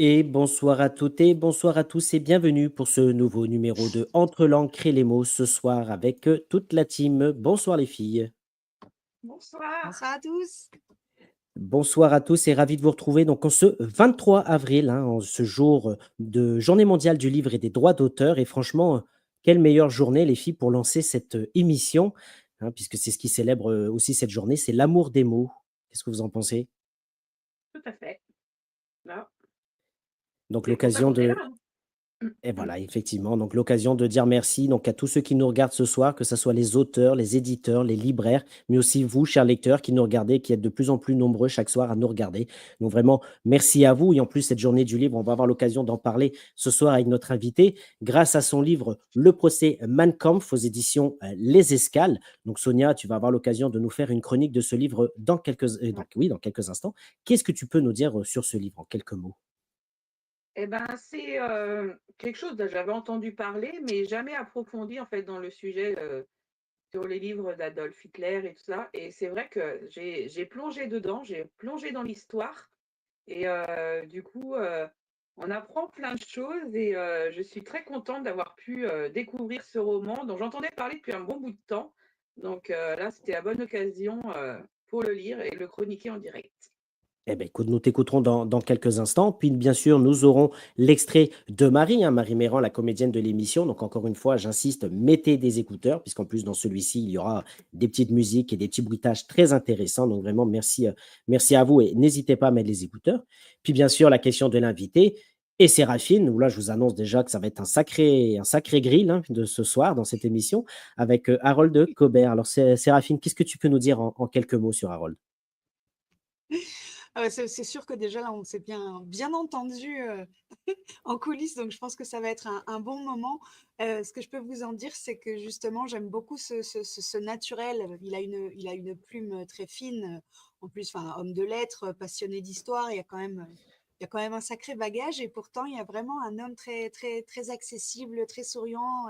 Et bonsoir à toutes et bonsoir à tous et bienvenue pour ce nouveau numéro de Entre l'encre et les mots ce soir avec toute la team. Bonsoir les filles. Bonsoir. Bonsoir à tous. Bonsoir à tous et ravi de vous retrouver donc en ce 23 avril, hein, en ce jour de Journée mondiale du livre et des droits d'auteur. Et franchement, quelle meilleure journée les filles pour lancer cette émission, hein, puisque c'est ce qui célèbre aussi cette journée, c'est l'amour des mots. Qu'est-ce que vous en pensez? Tout à fait. Là, Donc c'est pour ça l'occasion qu'on est là, de hein. Et voilà, effectivement, donc l'occasion de dire merci donc à tous ceux qui nous regardent ce soir, que ce soit les auteurs, les éditeurs, les libraires, mais aussi vous, chers lecteurs, qui nous regardez, qui êtes de plus en plus nombreux chaque soir à nous regarder. Donc vraiment, merci à vous. Et en plus, cette journée du livre, on va avoir l'occasion d'en parler ce soir avec notre invité, grâce à son livre Le procès Mein Kampf aux éditions Les Escales. Donc Sonia, tu vas avoir l'occasion de nous faire une chronique de ce livre Ouais. dans quelques instants. Qu'est-ce que tu peux nous dire sur ce livre en quelques mots? Et ben, c'est, quelque chose dont j'avais entendu parler, mais jamais approfondi, en fait, dans le sujet, sur les livres d'Adolf Hitler et tout ça. Et c'est vrai que j'ai plongé dedans, j'ai plongé dans l'histoire et du coup, on apprend plein de choses et je suis très contente d'avoir pu, découvrir ce roman dont j'entendais parler depuis un bon bout de temps. Donc là, c'était la bonne occasion, pour le lire et le chroniquer en direct. Eh bien, écoute, nous t'écouterons dans quelques instants. Puis, bien sûr, nous aurons l'extrait de Marie, hein, Marie Méran, la comédienne de l'émission. Donc, encore une fois, j'insiste, mettez des écouteurs, puisqu'en plus, dans celui-ci, il y aura des petites musiques et des petits bruitages très intéressants. Donc, vraiment, merci, merci à vous et n'hésitez pas à mettre les écouteurs. Puis, bien sûr, la question de l'invité et Séraphine, où là, je vous annonce déjà que ça va être un sacré grill, hein, de ce soir dans cette émission avec Harold Cobert. Alors, Séraphine, qu'est-ce que tu peux nous dire en quelques mots sur Harold? Ah ouais, c'est sûr que déjà là, on s'est bien entendu en coulisses, donc je pense que ça va être un bon moment. Ce que je peux vous en dire, c'est que justement, j'aime beaucoup ce naturel. Il a une plume très fine. En plus, enfin, homme de lettres, passionné d'histoire, il y a quand même un sacré bagage. Et pourtant, il y a vraiment un homme très accessible, très souriant,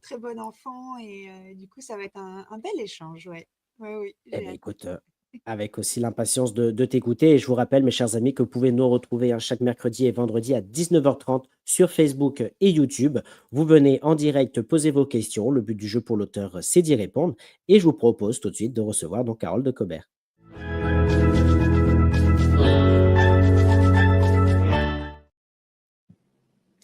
très bon enfant. Et du coup, ça va être un bel échange. Ouais, ouais, oui, Eh j'ai bien, hâte. écoute, avec aussi l'impatience de t'écouter. Et je vous rappelle, mes chers amis, que vous pouvez nous retrouver hein, chaque mercredi et vendredi à 19h30 sur Facebook et YouTube. Vous venez en direct poser vos questions. Le but du jeu pour l'auteur, c'est d'y répondre. Et je vous propose tout de suite de recevoir donc Carole de Cobert.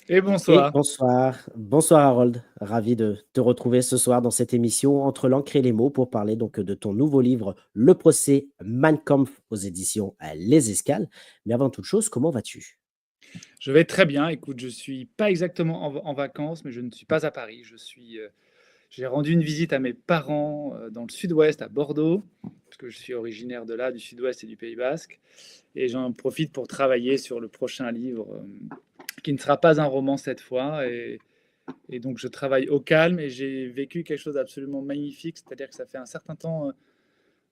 Et Et bonsoir. bonsoir, bonsoir Harold, ravi de te retrouver ce soir dans cette émission Entre l'encre et les mots pour parler donc de ton nouveau livre Le procès Mein Kampf aux éditions Les Escales. Mais avant toute chose, comment vas-tu? Je vais très bien. Écoute, je suis pas exactement en vacances, mais je ne suis pas à Paris. J'ai rendu une visite à mes parents dans le sud-ouest, à Bordeaux, parce que je suis originaire de là, du sud-ouest et du Pays Basque. Et j'en profite pour travailler sur le prochain livre, qui ne sera pas un roman cette fois. Et donc, je travaille au calme et j'ai vécu quelque chose d'absolument magnifique. C'est-à-dire que ça fait un certain temps.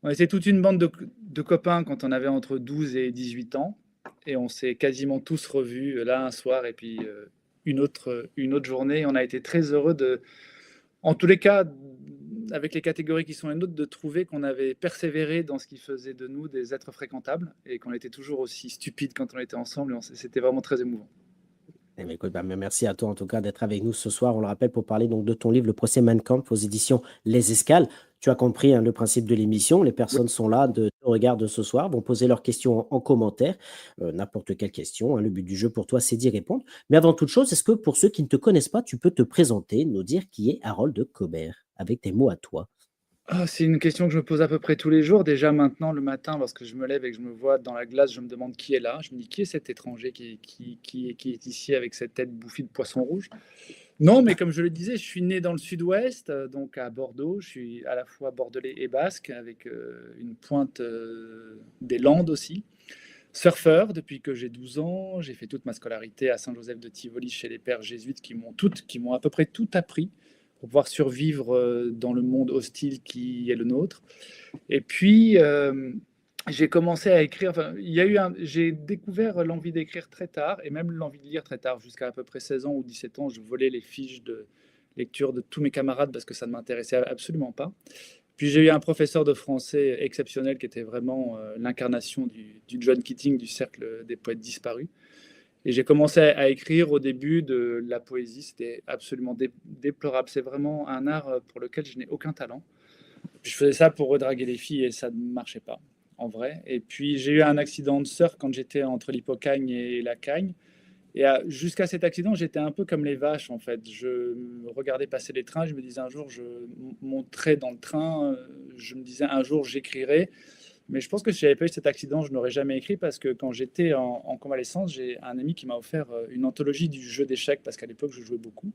On était toute une bande de copains quand on avait entre 12 et 18 ans. Et on s'est quasiment tous revus là un soir et puis une autre journée. Et on a été très heureux en tous les cas, avec les catégories qui sont les nôtres, de trouver qu'on avait persévéré dans ce qui faisait de nous des êtres fréquentables et qu'on était toujours aussi stupides quand on était ensemble. C'était vraiment très émouvant. Eh bien, écoute, bah, merci à toi en tout cas d'être avec nous ce soir. On le rappelle pour parler donc de ton livre Le procès Mein Kampf aux éditions Les Escales. Tu as compris hein, le principe de l'émission. Les personnes sont là, te regardent ce soir, vont poser leurs questions en commentaire, n'importe quelle question. Hein. Le but du jeu pour toi, c'est d'y répondre. Mais avant toute chose, est-ce que pour ceux qui ne te connaissent pas, tu peux te présenter, nous dire qui est Harold Cobert, avec tes mots à toi? Ah, c'est une question que je me pose à peu près tous les jours. Déjà maintenant, le matin, lorsque je me lève et que je me vois dans la glace, je me demande qui est là. Je me dis qui est cet étranger qui est ici avec cette tête bouffie de poisson rouge. Non, mais comme je le disais, je suis né dans le sud-ouest, donc à Bordeaux. Je suis à la fois bordelais et basque, avec une pointe des Landes aussi. Surfeur depuis que j'ai 12 ans. J'ai fait toute ma scolarité à Saint-Joseph de Tivoli chez les pères jésuites qui m'ont à peu près tout appris pour pouvoir survivre dans le monde hostile qui est le nôtre. Et puis, j'ai commencé à écrire. Enfin, j'ai découvert l'envie d'écrire très tard et même l'envie de lire très tard. Jusqu'à à peu près 16 ans ou 17 ans, je volais les fiches de lecture de tous mes camarades parce que ça ne m'intéressait absolument pas. Puis j'ai eu un professeur de français exceptionnel qui était vraiment l'incarnation du John Keating du cercle des poètes disparus. Et j'ai commencé à écrire au début de la poésie. C'était absolument déplorable. C'est vraiment un art pour lequel je n'ai aucun talent. Je faisais ça pour redraguer les filles et ça ne marchait pas, en vrai. Et puis j'ai eu un accident de surf quand j'étais entre l'Hippocagne et la Cagne. Et jusqu'à cet accident, j'étais un peu comme les vaches, en fait. Je regardais passer les trains, je me disais un jour, je monterai dans le train, je me disais un jour, j'écrirai. Mais je pense que si j'avais pas eu cet accident, je n'aurais jamais écrit parce que quand j'étais en convalescence, j'ai un ami qui m'a offert une anthologie du jeu d'échecs parce qu'à l'époque, je jouais beaucoup.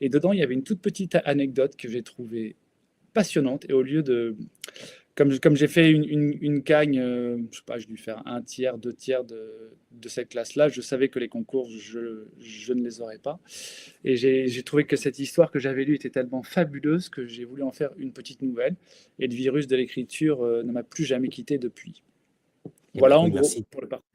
Et dedans, il y avait une toute petite anecdote que j'ai trouvée passionnante. Et au lieu de, comme j'ai fait une cagne, je sais pas, j'ai dû faire un tiers, deux tiers de cette classe-là, je savais que les concours, je ne les aurais pas. Et j'ai trouvé que cette histoire que j'avais lue était tellement fabuleuse que j'ai voulu en faire une petite nouvelle. Et le virus de l'écriture ne m'a plus jamais quitté depuis. Eh ben, Voilà en écoute, gros merci. pour le parcours.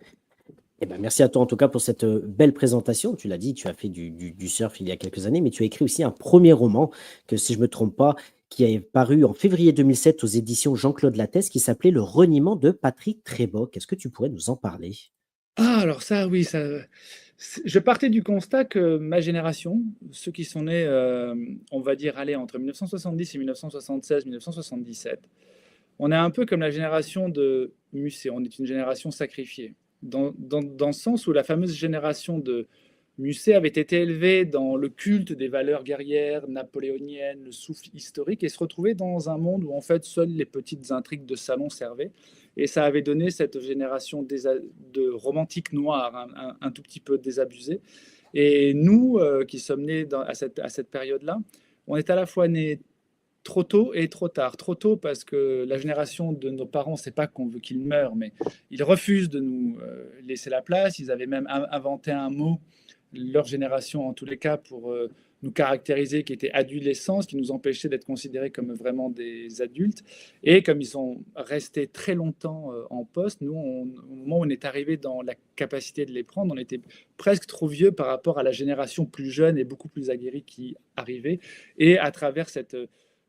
Eh ben, merci à toi en tout cas pour cette belle présentation. Tu l'as dit, tu as fait du surf il y a quelques années, mais tu as écrit aussi un premier roman que, si je ne me trompe pas, qui est paru en février 2007 aux éditions Jean-Claude Lattès, qui s'appelait Le reniement de Patrick Trébock. Est-ce que tu pourrais nous en parler? Ah, alors ça, oui, ça, je partais du constat que ma génération, ceux qui sont nés, on va dire, allez, entre 1970 et 1976, 1977, on est un peu comme la génération de Musset, on est une génération sacrifiée. Dans le sens où la fameuse génération de Musset avait été élevée dans le culte des valeurs guerrières napoléoniennes, le souffle historique, et se retrouvait dans un monde où en fait seules les petites intrigues de salon servaient. Et ça avait donné cette génération de romantiques noirs, un tout petit peu désabusés. Et nous, qui sommes nés à cette période-là, on est à la fois nés trop tôt et trop tard. Trop tôt parce que la génération de nos parents, c'est pas qu'on veut qu'ils meurent, mais ils refusent de nous laisser la place. Ils avaient même inventé un mot, leur génération en tous les cas, pour nous caractériser, qui était adolescence, qui nous empêchait d'être considérés comme vraiment des adultes. Et comme ils sont restés très longtemps en poste, nous, au moment où on est arrivé dans la capacité de les prendre, on était presque trop vieux par rapport à la génération plus jeune et beaucoup plus aguerrie qui arrivait. Et à travers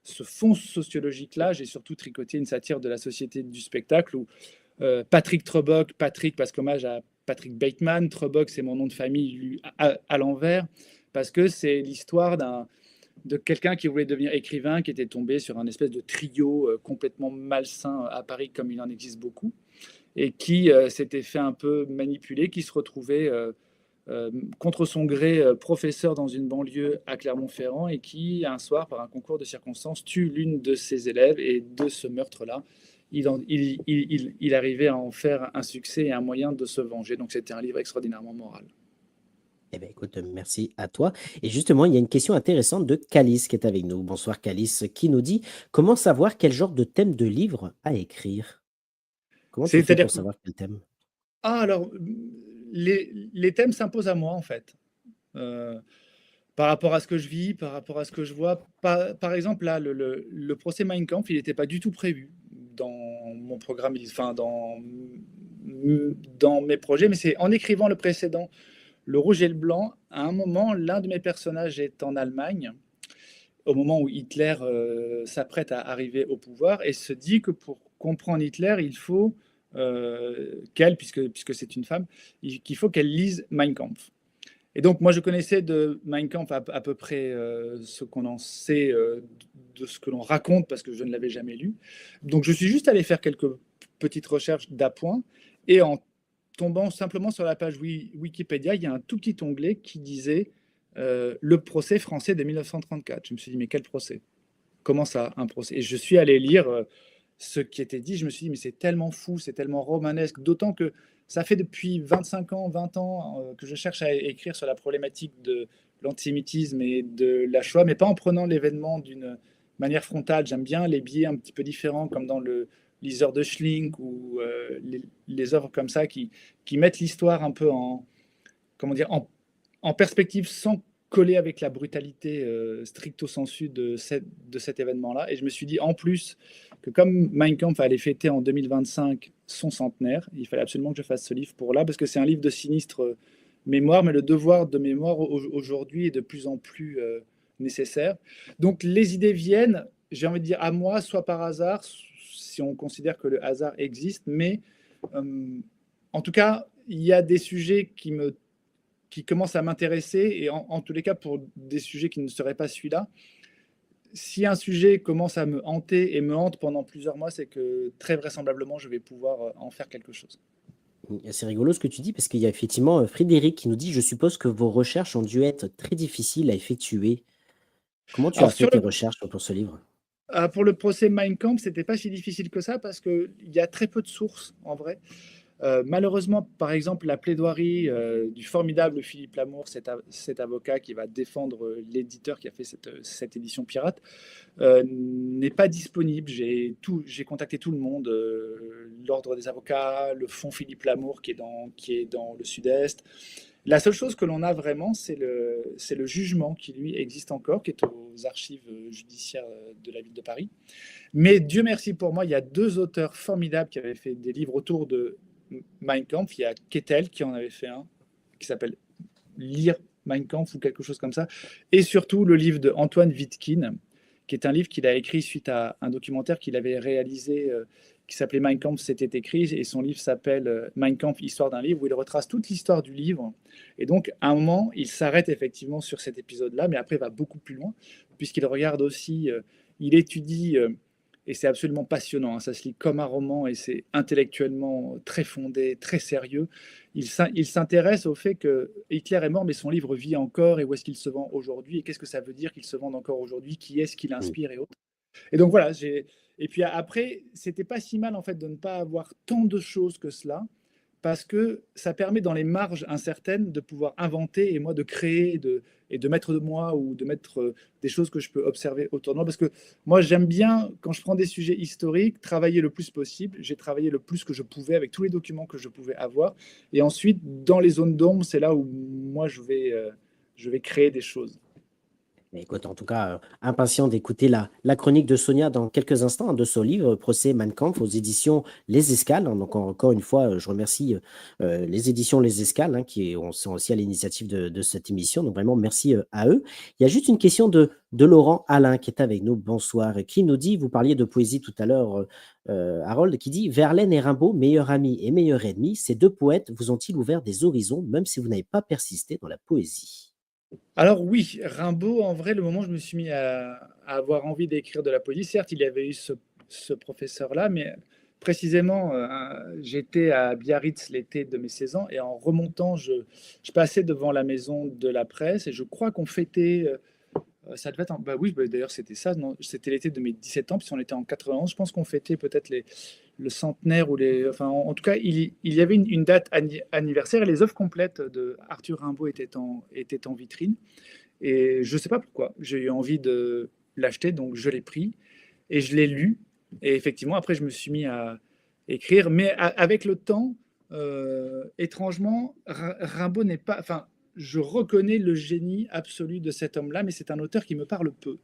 ce fond sociologique-là, j'ai surtout tricoté une satire de la société du spectacle où Patrick Trebock, Patrick parce qu'hommage à Patrick Bateman, Trebock c'est mon nom de famille lu à l'envers, parce que c'est l'histoire de quelqu'un qui voulait devenir écrivain, qui était tombé sur un espèce de trio complètement malsain à Paris, comme il en existe beaucoup, et qui s'était fait un peu manipuler, qui se retrouvait contre son gré professeur dans une banlieue à Clermont-Ferrand et qui, un soir, par un concours de circonstances, tue l'une de ses élèves. Et de ce meurtre-là, il arrivait à en faire un succès et un moyen de se venger. Donc c'était un livre extraordinairement moral. Eh bien, écoute, merci à toi. Et justement, il y a une question intéressante de Calice qui est avec nous. Bonsoir Calice, qui nous dit: comment savoir quel genre de thème de livre à écrire? Comment tu fais C'est-à-dire pour savoir quel thème? alors, les thèmes s'imposent à moi, en fait. Euh, Par rapport à ce que je vis, par rapport à ce que je vois. Par exemple, là, le procès Mein Kampf, il n'était pas du tout prévu dans mon programme, enfin, dans mes projets, mais c'est en écrivant le précédent, Le Rouge et le Blanc, à un moment, l'un de mes personnages est en Allemagne, au moment où Hitler s'apprête à arriver au pouvoir, et se dit que pour comprendre Hitler, il faut qu'elle, puisque c'est une femme, qu'il faut qu'elle lise Mein Kampf. Et donc, moi, je connaissais de Mein Kampf à peu près ce qu'on en sait de ce que l'on raconte, parce que je ne l'avais jamais lu. Donc, je suis juste allé faire quelques petites recherches d'appoint, et en tombant simplement sur la page Wikipédia, il y a un tout petit onglet qui disait le procès français de 1934. Je me suis dit, mais quel procès? Comment ça, un procès? Et je suis allé lire ce qui était dit. Je me suis dit, mais c'est tellement fou, c'est tellement romanesque, d'autant que ça fait depuis 25 ans, 20 ans que je cherche à écrire sur la problématique de l'antisémitisme et de la Shoah, mais pas en prenant l'événement d'une manière frontale. J'aime bien les biais un petit peu différents, comme dans le Liseur de Schlink ou les œuvres comme ça qui mettent l'histoire un peu comment dire, en perspective sans coller avec la brutalité stricto sensu de cet événement-là. Et je me suis dit, en plus, que comme Mein Kampf allait fêter en 2025 son centenaire, il fallait absolument que je fasse ce livre pour là, parce que c'est un livre de sinistre mémoire, mais le devoir de mémoire aujourd'hui est de plus en plus nécessaire. Donc les idées viennent, j'ai envie de dire, à moi, soit par hasard, si on considère que le hasard existe, mais en tout cas, il y a des sujets qui me qui commence à m'intéresser, et en tous les cas pour des sujets qui ne seraient pas celui-là. Si un sujet commence à me hanter et me hante pendant plusieurs mois, c'est que très vraisemblablement, je vais pouvoir en faire quelque chose. C'est rigolo ce que tu dis parce qu'il y a effectivement Frédéric qui nous dit: «Je suppose que vos recherches ont dû être très difficiles à effectuer». Comment tu as Alors, fait tes recherches pour ce livre? pour le procès Mein Kampf, c'était pas si difficile que ça parce qu'il y a très peu de sources en vrai. Malheureusement, par exemple, la plaidoirie du formidable Philippe Lamour, cet avocat qui va défendre l'éditeur qui a fait cette édition pirate, n'est pas disponible. J'ai contacté tout le monde, l'Ordre des avocats, le fonds Philippe Lamour qui est dans le Sud-Est. La seule chose que l'on a vraiment, c'est le jugement qui, lui, existe encore, qui est aux archives judiciaires de la ville de Paris. Mais Dieu merci pour moi, il y a 2 auteurs formidables qui avaient fait des livres autour de Mein Kampf. Il y a Kettel qui en avait fait un, qui s'appelle Lire Mein Kampf ou quelque chose comme ça. Et surtout le livre de Antoine Wittkin, qui est un livre qu'il a écrit suite à un documentaire qu'il avait réalisé qui s'appelait Mein Kampf, c'était écrit, et son livre s'appelle Mein Kampf, Histoire d'un livre, où il retrace toute l'histoire du livre. Et donc, à un moment, il s'arrête effectivement sur cet épisode-là, mais après, il va beaucoup plus loin, puisqu'il regarde aussi, il étudie, et c'est absolument passionnant, hein, ça se lit comme un roman, et c'est intellectuellement très fondé, très sérieux. Il s'intéresse au fait que Hitler est mort, mais son livre vit encore, et où est-ce qu'il se vend aujourd'hui, et qu'est-ce que ça veut dire qu'il se vende encore aujourd'hui, qui est-ce qui Mmh. l'inspire, et autres. Et donc voilà, et puis après, c'était pas si mal en fait de ne pas avoir tant de choses que cela, parce que ça permet dans les marges incertaines de pouvoir inventer et moi de créer et de mettre de moi ou de mettre des choses que je peux observer autour de moi. Parce que moi, j'aime bien, quand je prends des sujets historiques, travailler le plus possible. J'ai travaillé le plus que je pouvais avec tous les documents que je pouvais avoir. Et ensuite, dans les zones d'ombre, c'est là où moi, je vais créer des choses. Mais écoute, en tout cas, impatient d'écouter la chronique de Sonia dans quelques instants, hein, de son livre Procès Mein Kampf aux éditions Les Escales, hein. Donc encore une fois, je remercie les éditions Les Escales, hein, sont aussi à l'initiative de cette émission. Donc vraiment, merci à eux. Il y a juste une question de Laurent Alain qui est avec nous. Bonsoir. Et qui nous dit, vous parliez de poésie tout à l'heure, Harold, qui dit: Verlaine et Rimbaud, meilleurs amis et meilleurs ennemis, ces 2 poètes vous ont-ils ouvert des horizons, même si vous n'avez pas persisté dans la poésie? Alors oui, Rimbaud, en vrai, le moment où je me suis mis à avoir envie d'écrire de la poésie, certes, il y avait eu ce professeur-là, mais précisément, j'étais à Biarritz l'été de mes 16 ans, et en remontant, je passais devant la maison de la presse, et je crois qu'on fêtait, ça devait être, bah oui, bah d'ailleurs c'était ça, non, c'était l'été de mes 17 ans, puis on était en 91, je pense qu'on fêtait peut-être le centenaire, enfin en tout cas, il y avait une date anniversaire, et les œuvres complètes de Arthur Rimbaud étaient en vitrine. Et je ne sais pas pourquoi, j'ai eu envie de l'acheter, donc je l'ai pris et je l'ai lu. Et effectivement, après, je me suis mis à écrire. Mais avec le temps, étrangement, Rimbaud n'est pas. Enfin, je reconnais le génie absolu de cet homme-là, mais c'est un auteur qui me parle peu.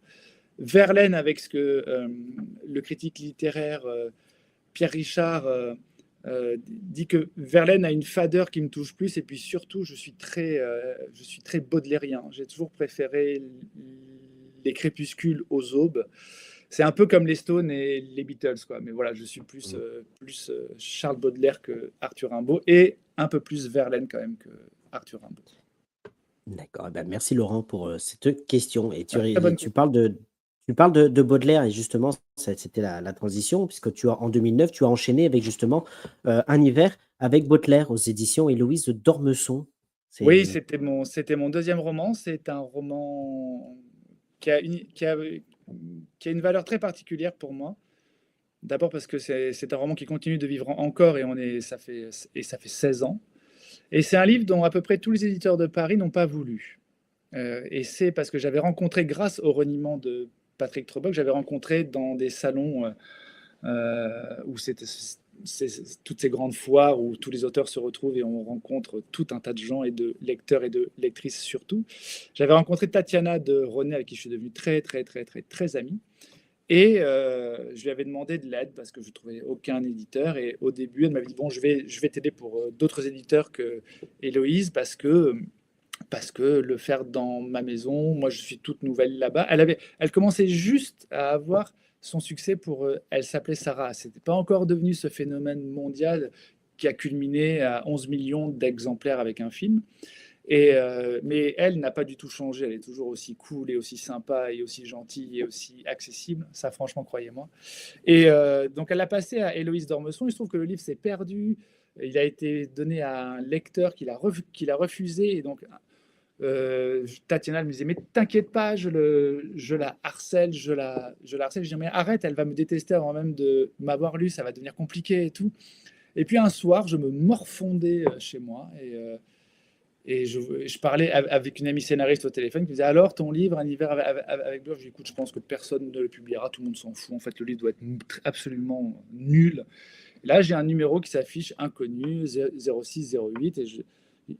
Verlaine, avec ce que le critique littéraire Pierre Richard dit que Verlaine a une fadeur qui me touche plus, et puis surtout, je suis très baudelairien. J'ai toujours préféré les crépuscules aux aubes. C'est un peu comme les Stones et les Beatles, quoi. Mais voilà, je suis plus Charles Baudelaire que Arthur Rimbaud, et un peu plus Verlaine quand même que Arthur Rimbaud. D'accord, eh ben, merci Laurent pour cette question. Et Ouais, très bonne tu question. parles de Baudelaire, et justement, c'était la transition, puisque en 2009, tu as enchaîné avec justement Un hiver avec Baudelaire aux éditions Héloïse d'Ormesson. Oui, C'est c'était mon deuxième roman. C'est un roman qui a qui a une valeur très particulière pour moi. D'abord parce que c'est un roman qui continue de vivre encore, et ça fait 16 ans. Et c'est un livre dont à peu près tous les éditeurs de Paris n'ont pas voulu. Et c'est parce que j'avais rencontré, grâce au reniement de Patrick Trebeck, j'avais rencontré dans des salons où toutes ces grandes foires où tous les auteurs se retrouvent et on rencontre tout un tas de gens, et de lecteurs et de lectrices surtout. J'avais rencontré Tatiana de René, avec qui je suis devenu très, très, très, très, très ami. Et je lui avais demandé de l'aide parce que je ne trouvais aucun éditeur. Et au début, elle m'avait dit: bon, je vais t'aider pour d'autres éditeurs que Héloïse, parce que le faire dans ma maison, moi je suis toute nouvelle là-bas. Elle commençait juste à avoir son succès elle s'appelait Sarah. C'était pas encore devenu ce phénomène mondial qui a culminé à 11 millions d'exemplaires avec un film. Mais elle n'a pas du tout changé. Elle est toujours aussi cool et aussi sympa et aussi gentille et aussi accessible. Ça, franchement, croyez-moi. Donc, elle l'a passé à Héloïse d'Ormesson. Il se trouve que le livre s'est perdu. Il a été donné à un lecteur qui l'a refusé. Et donc, Tatiana elle me disait, mais t'inquiète pas, je la harcèle, je la harcèle. Je dis, mais arrête, elle va me détester avant même de m'avoir lu. Ça va devenir compliqué et tout. Et puis, un soir, je me morfondais chez moi et je parlais avec une amie scénariste au téléphone qui me disait, alors ton livre, Un hiver avec Blur, je dis, écoute, je pense que personne ne le publiera, tout le monde s'en fout. En fait, le livre doit être absolument nul. Et là, j'ai un numéro qui s'affiche inconnu, 0608, et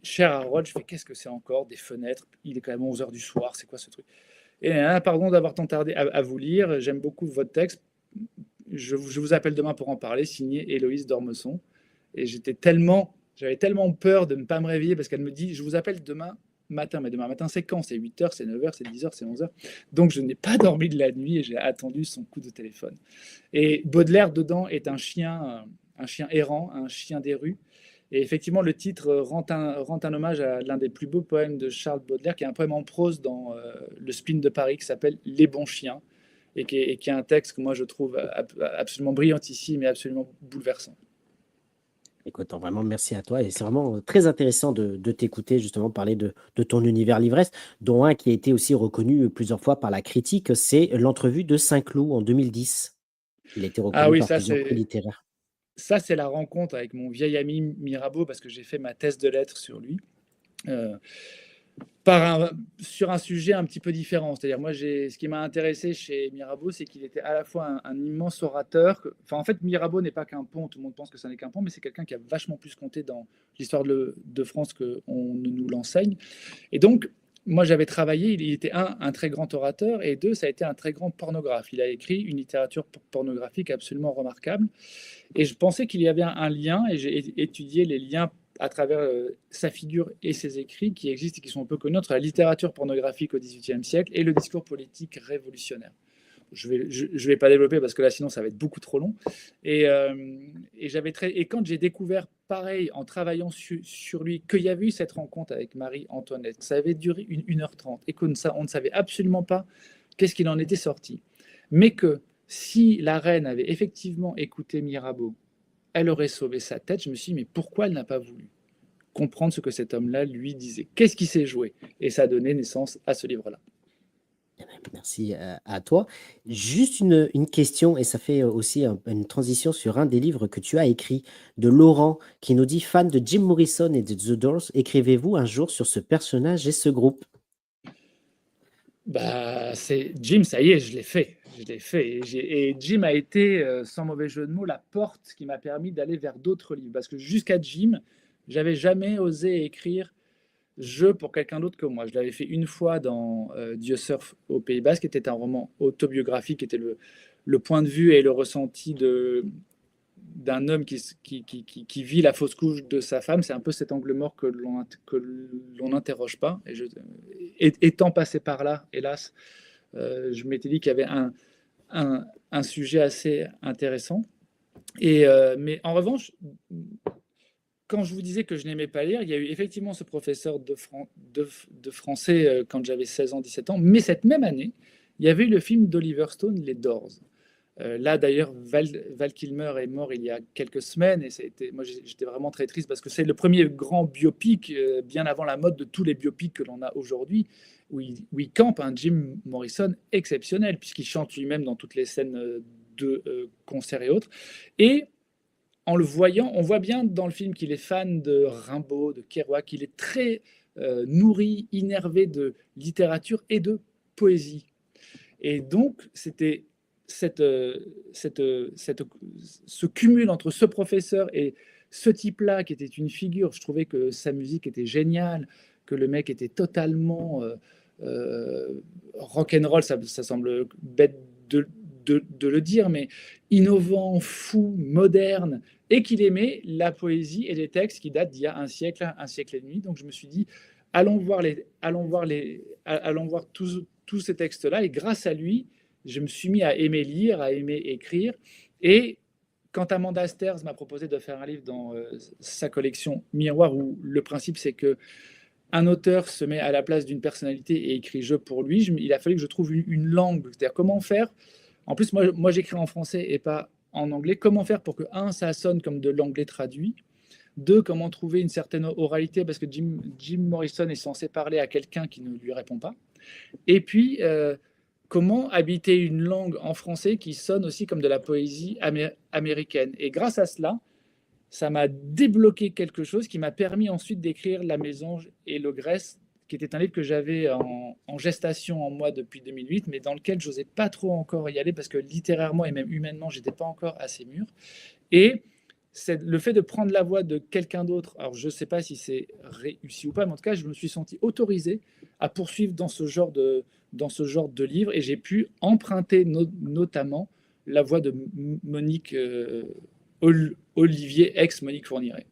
cher Harold, je fais, qu'est-ce que c'est encore? Des fenêtres, il est quand même 11h du soir, c'est quoi ce truc? Et pardon d'avoir tant tardé à vous lire, j'aime beaucoup votre texte. Je vous appelle demain pour en parler, signé Héloïse d'Ormesson. Et j'avais tellement peur de ne pas me réveiller parce qu'elle me dit, je vous appelle demain matin. Mais demain matin, c'est quand? C'est 8h, c'est 9h, c'est 10h, c'est 11h. Donc, je n'ai pas dormi de la nuit et j'ai attendu son coup de téléphone. Et Baudelaire, dedans, est un chien errant, un chien des rues. Et effectivement, le titre rend un hommage à l'un des plus beaux poèmes de Charles Baudelaire, qui est un poème en prose dans le Spleen de Paris, qui s'appelle Les bons chiens, et qui est un texte que moi, je trouve absolument brillantissime et absolument bouleversant. Écoute, vraiment, merci à toi. Et c'est vraiment très intéressant de t'écouter justement parler de ton univers livresque, dont un qui a été aussi reconnu plusieurs fois par la critique, c'est l'entrevue de Saint-Cloud en 2010. Il a été Ah reconnu oui, par plusieurs prix littéraires. ça c'est la rencontre avec mon vieil ami Mirabeau, parce que j'ai fait ma thèse de lettres sur lui. Sur un sujet un petit peu différent. C'est-à-dire, moi, ce qui m'a intéressé chez Mirabeau, c'est qu'il était à la fois un immense orateur. En fait, Mirabeau n'est pas qu'un pont. Tout le monde pense que ça n'est qu'un pont, mais c'est quelqu'un qui a vachement plus compté dans l'histoire de France qu'on ne nous l'enseigne. Et donc, moi, j'avais travaillé. Il était un très grand orateur, et deux, ça a été un très grand pornographe. Il a écrit une littérature pornographique absolument remarquable. Et je pensais qu'il y avait un lien, et j'ai étudié les liens à travers sa figure et ses écrits qui existent et qui sont un peu connus entre la littérature pornographique au XVIIIe siècle et le discours politique révolutionnaire. Je vais pas développer parce que là, sinon, ça va être beaucoup trop long. Et quand j'ai découvert, pareil, en travaillant sur lui, qu'il y avait eu cette rencontre avec Marie-Antoinette, ça avait duré 1h30 et qu'on ne savait absolument pas qu'est-ce qu'il en était sorti. Mais que si la reine avait effectivement écouté Mirabeau, elle aurait sauvé sa tête. Je me suis dit, mais pourquoi elle n'a pas voulu comprendre ce que cet homme-là lui disait? Qu'est-ce qui s'est joué? Et ça a donné naissance à ce livre-là. Merci à toi. Juste une question, et ça fait aussi une transition sur un des livres que tu as écrit, de Laurent, qui nous dit, fan de Jim Morrison et de The Doors, écrivez-vous un jour sur ce personnage et ce groupe? C'est Jim, ça y est, je l'ai fait. Et Jim a été, sans mauvais jeu de mots, la porte qui m'a permis d'aller vers d'autres livres. Parce que jusqu'à Jim, j'avais jamais osé écrire je pour quelqu'un d'autre que moi. Je l'avais fait une fois dans Dieu surfe au Pays Basque, qui était un roman autobiographique, qui était le point de vue et le ressenti d'un homme qui vit la fausse couche de sa femme. C'est un peu cet angle mort que l'on n'interroge pas. Étant passé par là, hélas, je m'étais dit qu'il y avait un sujet assez intéressant. Mais en revanche, quand je vous disais que je n'aimais pas lire, il y a eu effectivement ce professeur de français quand j'avais 16 ans, 17 ans. Mais cette même année, il y avait eu le film d'Oliver Stone, Les Doors. Là, d'ailleurs, Val Kilmer est mort il y a quelques semaines et moi, j'étais vraiment très triste parce que c'est le premier grand biopic, bien avant la mode de tous les biopics que l'on a aujourd'hui, où il campe un Jim Morrison exceptionnel, puisqu'il chante lui-même dans toutes les scènes de concerts et autres. Et en le voyant, on voit bien dans le film qu'il est fan de Rimbaud, de Kerouac, qu'il est très nourri, innervé de littérature et de poésie. Et donc, c'était ce cumul entre ce professeur et ce type-là qui était une figure. Je trouvais que sa musique était géniale, que le mec était totalement rock'n'roll, ça semble bête de le dire, mais innovant, fou, moderne, et qu'il aimait la poésie et les textes qui datent d'il y a un siècle et demi. Donc je me suis dit, allons voir tous ces textes-là, et grâce à lui, je me suis mis à aimer lire, à aimer écrire. Et quand Amanda Sters m'a proposé de faire un livre dans sa collection Miroir, où le principe c'est que un auteur se met à la place d'une personnalité et écrit je pour lui, il a fallu que je trouve une langue. C'est-à-dire comment faire. En plus, moi j'écris en français et pas en anglais. Comment faire pour que, un, ça sonne comme de l'anglais traduit. Deux, comment trouver une certaine oralité, parce que Jim Morrison est censé parler à quelqu'un qui ne lui répond pas. Et puis, comment habiter une langue en français qui sonne aussi comme de la poésie américaine. Et grâce à cela, ça m'a débloqué quelque chose qui m'a permis ensuite d'écrire La Mésange et l'Ogresse, qui était un livre que j'avais en gestation en moi depuis 2008, mais dans lequel je n'osais pas trop encore y aller parce que littérairement et même humainement, je n'étais pas encore assez mûr. Et c'est le fait de prendre la voix de quelqu'un d'autre. Alors, je ne sais pas si c'est réussi ou pas, mais en tout cas, je me suis senti autorisé à poursuivre dans ce genre de livre et j'ai pu emprunter notamment la voix de Monique Olivier, ex-Monique Fourniret.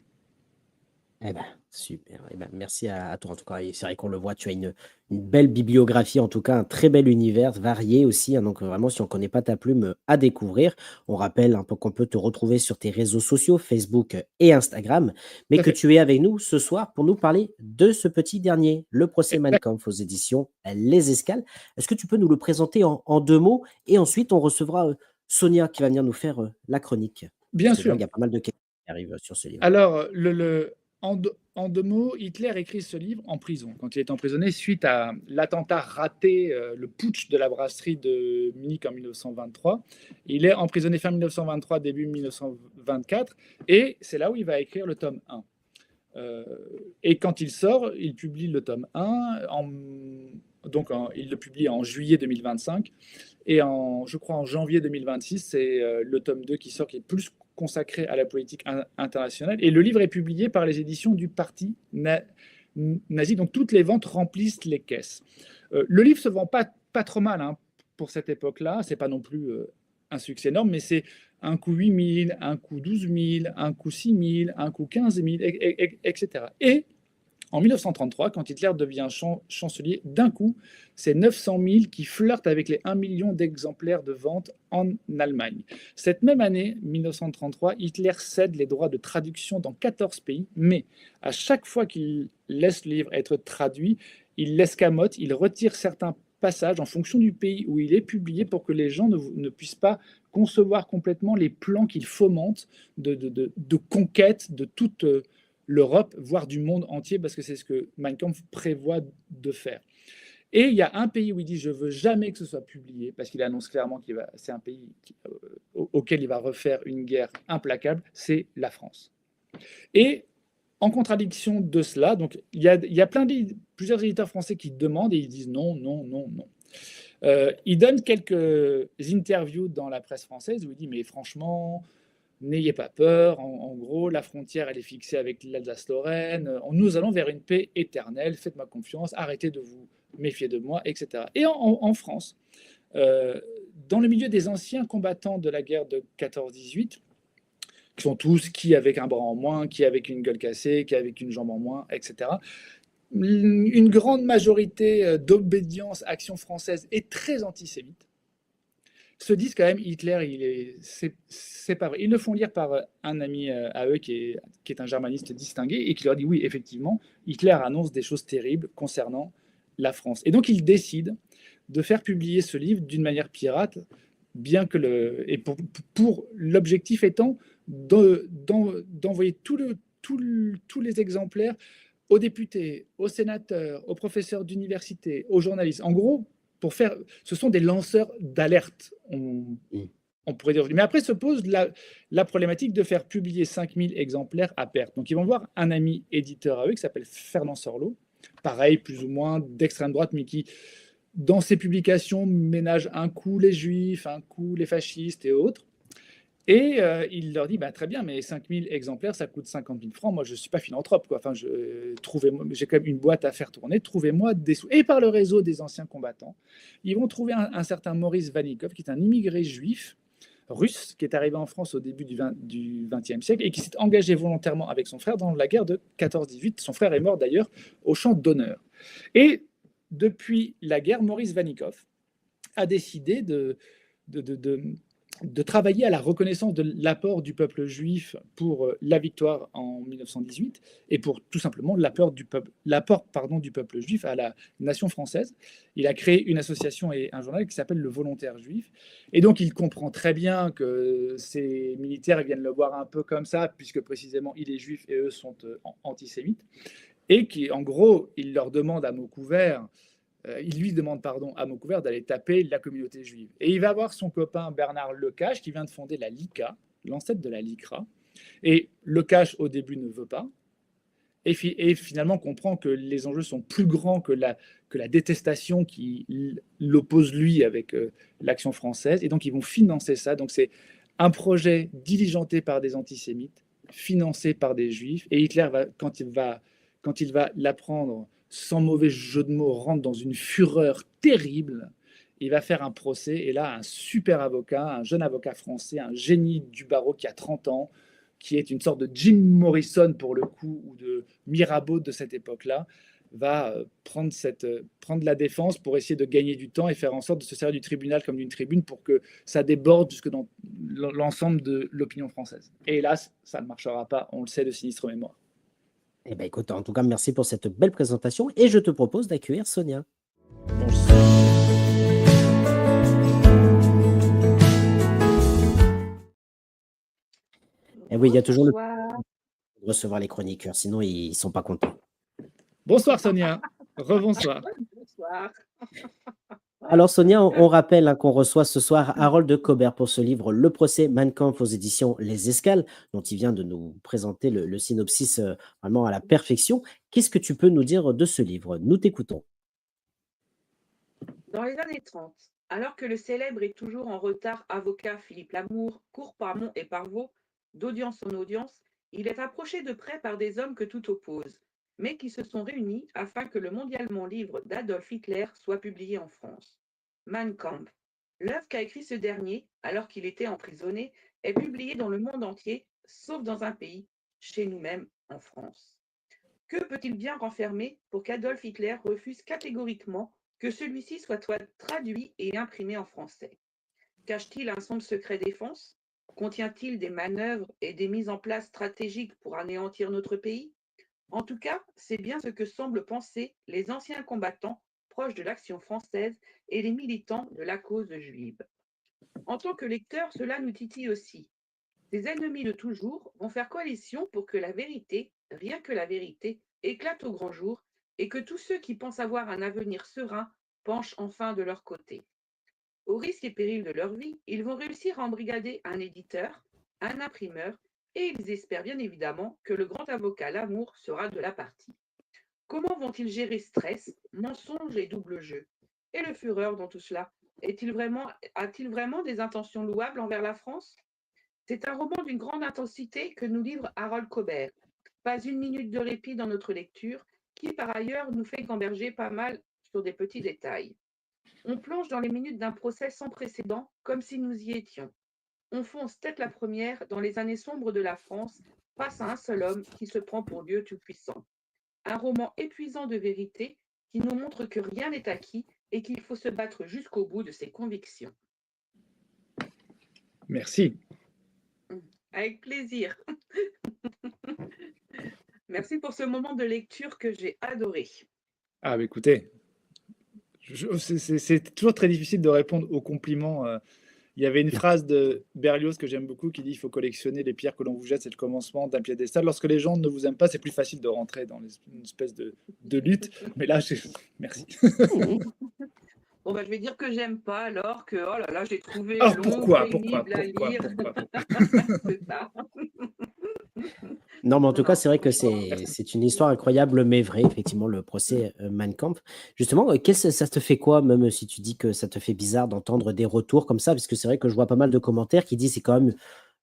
Eh ben, super. Eh ben, merci à toi en tout cas. Et c'est vrai qu'on le voit, tu as une belle bibliographie, en tout cas un très bel univers, varié aussi, hein. Donc vraiment, si on ne connaît pas ta plume, à découvrir. On rappelle un peu qu'on peut te retrouver sur tes réseaux sociaux, Facebook et Instagram, mais Tout à que fait. tu es avec nous ce soir pour nous parler de ce petit dernier, Le procès Mein Exact. Kampf aux éditions Les Escales. Est-ce que tu peux nous le présenter en deux mots? Et ensuite, on recevra Sonia qui va venir nous faire la chronique. Bien Parce que je vois sûr. qu'il y a pas mal de questions qui arrivent sur ce livre. Alors, en deux mots, Hitler écrit ce livre en prison, quand il est emprisonné suite à l'attentat raté, le putsch de la brasserie de Munich en 1923. Il est emprisonné fin 1923, début 1924, et c'est là où il va écrire le tome 1. Et quand il sort, il publie le tome 1, il le publie en juillet 2025, et je crois en janvier 2026, c'est le tome 2 qui sort, qui est plus consacré à la politique internationale. Et le livre est publié par les éditions du Parti nazi, donc toutes les ventes remplissent les caisses. Le livre se vend pas trop mal, hein, pour cette époque-là, c'est pas non plus un succès énorme, mais c'est un coup 8 000, un coup 12 000, un coup 6 000, un coup 15 000, etc. Et en 1933, quand Hitler devient chancelier, d'un coup, c'est 900 000 qui flirtent avec les 1 million d'exemplaires de vente en Allemagne. Cette même année, 1933, Hitler cède les droits de traduction dans 14 pays, mais à chaque fois qu'il laisse le livre être traduit, il l'escamote, il retire certains passages en fonction du pays où il est publié pour que les gens ne puissent pas concevoir complètement les plans qu'il fomente de conquête de toute l'Europe, voire du monde entier, parce que c'est ce que Mein Kampf prévoit de faire. Et il y a un pays où il dit « je ne veux jamais que ce soit publié », parce qu'il annonce clairement que c'est un pays auquel il va refaire une guerre implacable, c'est la France. Et en contradiction de cela, donc il y a plusieurs éditeurs français qui demandent et ils disent non, non, non, non. Il donne quelques interviews dans la presse française où il dit « mais franchement, n'ayez pas peur, en gros, la frontière, elle est fixée avec l'Alsace-Lorraine, nous allons vers une paix éternelle, faites-moi confiance, arrêtez de vous méfier de moi, etc. » Et en France, dans le milieu des anciens combattants de la guerre de 14-18, qui sont tous qui avec un bras en moins, qui avec une gueule cassée, qui avec une jambe en moins, etc., une grande majorité d'obédience action française est très antisémite, se disent quand même Hitler, c'est pas vrai. Ils le font lire par un ami à eux qui est un germaniste distingué et qui leur dit oui, effectivement, Hitler annonce des choses terribles concernant la France. Et donc ils décident de faire publier ce livre d'une manière pirate, bien que pour l'objectif étant d'envoyer tous les exemplaires aux députés, aux sénateurs, aux professeurs d'université, aux journalistes. En gros, ce sont des lanceurs d'alerte, on pourrait dire. Mais après se pose la problématique de faire publier 5000 exemplaires à perte. Donc ils vont voir un ami éditeur à eux qui s'appelle Fernand Sorlot, pareil, plus ou moins d'extrême droite, mais qui, dans ses publications, ménage un coup les juifs, un coup les fascistes et autres. Et il leur dit, très bien, mais 5000 exemplaires, ça coûte 50 000 francs. Moi, je ne suis pas philanthrope, quoi. Enfin, j'ai quand même une boîte à faire tourner. Trouvez-moi des sous. Et par le réseau des anciens combattants, ils vont trouver un certain Maurice Vanikov, qui est un immigré juif russe, qui est arrivé en France au début du XXe siècle et qui s'est engagé volontairement avec son frère dans la guerre de 14-18. Son frère est mort d'ailleurs au champ d'honneur. Et depuis la guerre, Maurice Vanikov a décidé de travailler à la reconnaissance de l'apport du peuple juif pour la victoire en 1918 et pour tout simplement l'apport du peuple juif à la nation française. Il a créé une association et un journal qui s'appelle Le Volontaire Juif. Et donc, il comprend très bien que ces militaires viennent le voir un peu comme ça, puisque précisément, il est juif et eux sont antisémites. Et en gros, il leur demande à mots couverts il lui demande à Maucouvert d'aller taper la communauté juive. Et il va voir son copain Bernard Lecache qui vient de fonder la LICA, l'ancêtre de la LICRA. Et Lecache, au début, ne veut pas. Et finalement comprend que les enjeux sont plus grands que la détestation qui l'oppose lui avec l'action française. Et donc, ils vont financer ça. Donc, c'est un projet diligenté par des antisémites, financé par des juifs. Et Hitler, quand il va l'apprendre, sans mauvais jeu de mots, rentre dans une fureur terrible. Il va faire un procès. Et là, un super avocat, un jeune avocat français, un génie du barreau qui a 30 ans, qui est une sorte de Jim Morrison pour le coup, ou de Mirabeau de cette époque-là, va prendre la défense pour essayer de gagner du temps et faire en sorte de se servir du tribunal comme d'une tribune pour que ça déborde jusque dans l'ensemble de l'opinion française. Et hélas, ça ne marchera pas, on le sait de sinistre mémoire. Eh bien, écoute, en tout cas, merci pour cette belle présentation et je te propose d'accueillir Sonia. Bonjour. Et oui, il y a toujours le de recevoir les chroniqueurs, sinon ils ne sont pas contents. Bonsoir Sonia, rebonsoir. Bonsoir. Alors Sonia, on rappelle qu'on reçoit ce soir Harold de Cobert pour ce livre Le procès Mein Kampf aux éditions Les Escales, dont il vient de nous présenter le synopsis vraiment à la perfection. Qu'est-ce que tu peux nous dire de ce livre? Nous t'écoutons. Dans les années 30, alors que le célèbre et toujours en retard avocat Philippe Lamour court par Mont et par Vaux, d'audience en audience, il est approché de près par des hommes que tout oppose, mais qui se sont réunis afin que le mondialement livre d'Adolf Hitler soit publié en France. Mein Kampf, l'œuvre qu'a écrit ce dernier, alors qu'il était emprisonné, est publiée dans le monde entier, sauf dans un pays, chez nous-mêmes, en France. Que peut-il bien renfermer pour qu'Adolf Hitler refuse catégoriquement que celui-ci soit traduit et imprimé en français? Cache-t-il un sombre secret défense? Contient-il des manœuvres et des mises en place stratégiques pour anéantir notre pays? En tout cas, c'est bien ce que semblent penser les anciens combattants proches de l'Action française et les militants de la cause juive. En tant que lecteur, cela nous titille aussi. Ces ennemis de toujours vont faire coalition pour que la vérité, rien que la vérité, éclate au grand jour et que tous ceux qui pensent avoir un avenir serein penchent enfin de leur côté. Au risque et péril de leur vie, ils vont réussir à embrigader un éditeur, un imprimeur, et ils espèrent bien évidemment que le grand avocat Lamour sera de la partie. Comment vont-ils gérer stress, mensonges et double jeu? Et le Führer dans tout cela, a-t-il vraiment des intentions louables envers la France? C'est un roman d'une grande intensité que nous livre Harold Cobert. Pas une minute de répit dans notre lecture, qui par ailleurs nous fait gamberger pas mal sur des petits détails. On plonge dans les minutes d'un procès sans précédent, comme si nous y étions. On fonce tête la première dans les années sombres de la France, face à un seul homme qui se prend pour Dieu tout-puissant. Un roman épuisant de vérité qui nous montre que rien n'est acquis et qu'il faut se battre jusqu'au bout de ses convictions. Merci. Avec plaisir. Merci pour ce moment de lecture que j'ai adoré. Ah, bah écoutez, c'est toujours très difficile de répondre aux compliments. Il y avait une phrase de Berlioz que j'aime beaucoup qui dit il faut collectionner les pierres que l'on vous jette, c'est le commencement d'un piédestal. Lorsque les gens ne vous aiment pas, c'est plus facile de rentrer dans une espèce de lutte. Mais là, merci. Bon, bah, je vais dire que j'aime pas alors que, oh là là, j'ai trouvé Alors long, pourquoi pénible à lire. C'est ça. Non, mais en tout Non, cas, c'est vrai que franchement, c'est une histoire incroyable, mais vraie, effectivement, le procès Mein Kampf. Justement, ça te fait quoi, même si tu dis que ça te fait bizarre d'entendre des retours comme ça, parce que c'est vrai que je vois pas mal de commentaires qui disent que c'est quand même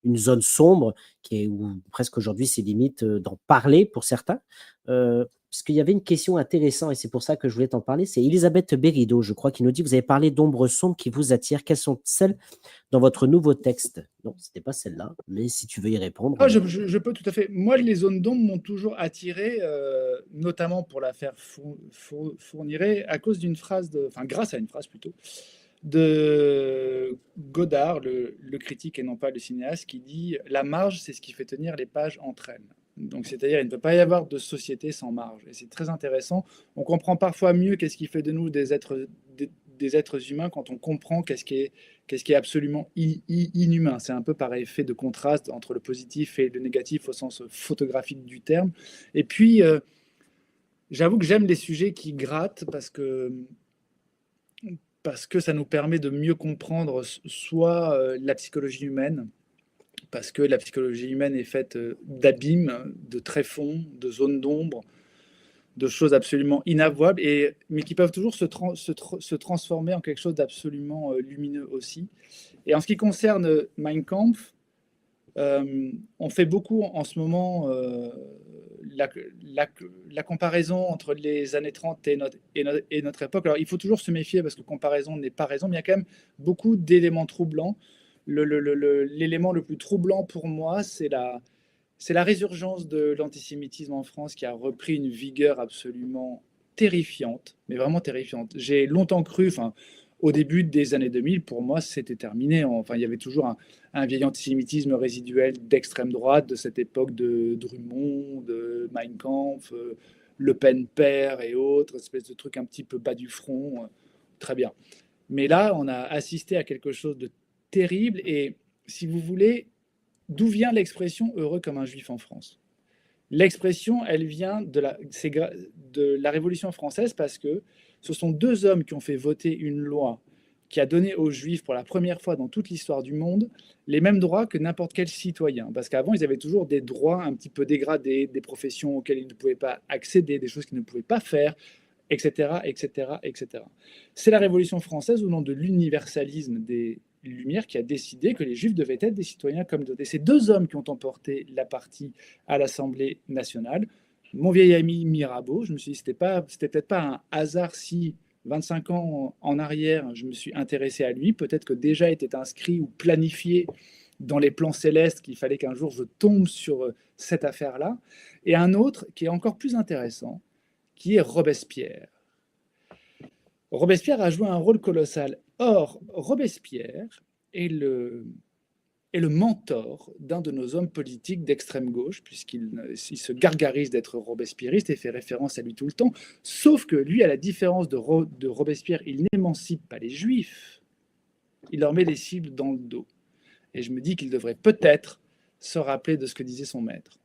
une zone sombre, où presque aujourd'hui c'est limite d'en parler pour certains. Parce qu'il y avait une question intéressante, et c'est pour ça que je voulais t'en parler, c'est Elisabeth Berido, je crois, qui nous dit, vous avez parlé d'ombres sombres qui vous attirent, quelles sont celles dans votre nouveau texte? Non, ce n'était pas celle-là, mais si tu veux y répondre. Ah, je peux tout à fait. Moi, les zones d'ombre m'ont toujours attiré, notamment pour l'affaire Fourniret, à cause d'une phrase, grâce à une phrase plutôt, de Godard, le critique et non pas le cinéaste, qui dit la marge, c'est ce qui fait tenir les pages entre elles. Donc, c'est-à-dire, il ne peut pas y avoir de société sans marge. Et c'est très intéressant. On comprend parfois mieux qu'est-ce qui fait de nous des êtres humains quand on comprend qu'est-ce qui est absolument inhumain. C'est un peu par effet de contraste entre le positif et le négatif au sens photographique du terme. Et puis, j'avoue que j'aime les sujets qui grattent parce que ça nous permet de mieux comprendre soit la psychologie humaine, parce que la psychologie humaine est faite d'abîmes, de tréfonds, de zones d'ombre, de choses absolument inavouables, mais qui peuvent toujours se transformer en quelque chose d'absolument lumineux aussi. Et en ce qui concerne Mein Kampf, on fait beaucoup en ce moment la comparaison entre les années 30 et notre époque. Alors, il faut toujours se méfier parce que comparaison n'est pas raison, mais il y a quand même beaucoup d'éléments troublants. L'élément le plus troublant pour moi, c'est la résurgence de l'antisémitisme en France qui a repris une vigueur absolument terrifiante, mais vraiment terrifiante. J'ai longtemps cru, au début des années 2000, pour moi, c'était terminé. Enfin, il y avait toujours un vieil antisémitisme résiduel d'extrême droite de cette époque de Drummond, de Mein Kampf, Le Pen père et autres, espèce de truc un petit peu bas du front. Très bien. Mais là, on a assisté à quelque chose de terrible. Et si vous voulez, d'où vient l'expression heureux comme un juif en France? L'expression, elle vient de la Révolution française parce que ce sont deux hommes qui ont fait voter une loi qui a donné aux Juifs pour la première fois dans toute l'histoire du monde les mêmes droits que n'importe quel citoyen. Parce qu'avant, ils avaient toujours des droits un petit peu dégradés, des professions auxquelles ils ne pouvaient pas accéder, des choses qu'ils ne pouvaient pas faire, etc., etc., etc. C'est la Révolution française, au nom de l'universalisme des Lumières, qui a décidé que les Juifs devaient être des citoyens comme d'autres. Et ces deux hommes qui ont emporté la partie à l'Assemblée nationale, mon vieil ami Mirabeau, je me suis dit, c'était peut-être pas un hasard si 25 ans en arrière, je me suis intéressé à lui. Peut-être que déjà était inscrit ou planifié dans les plans célestes qu'il fallait qu'un jour je tombe sur cette affaire-là. Et un autre qui est encore plus intéressant, qui est Robespierre. Robespierre a joué un rôle colossal. Or, Robespierre est le mentor d'un de nos hommes politiques d'extrême gauche, puisqu'il se gargarise d'être robespierriste et fait référence à lui tout le temps. Sauf que lui, à la différence de Robespierre, il n'émancipe pas les Juifs, il leur met des cibles dans le dos. Et je me dis qu'il devrait peut-être se rappeler de ce que disait son maître.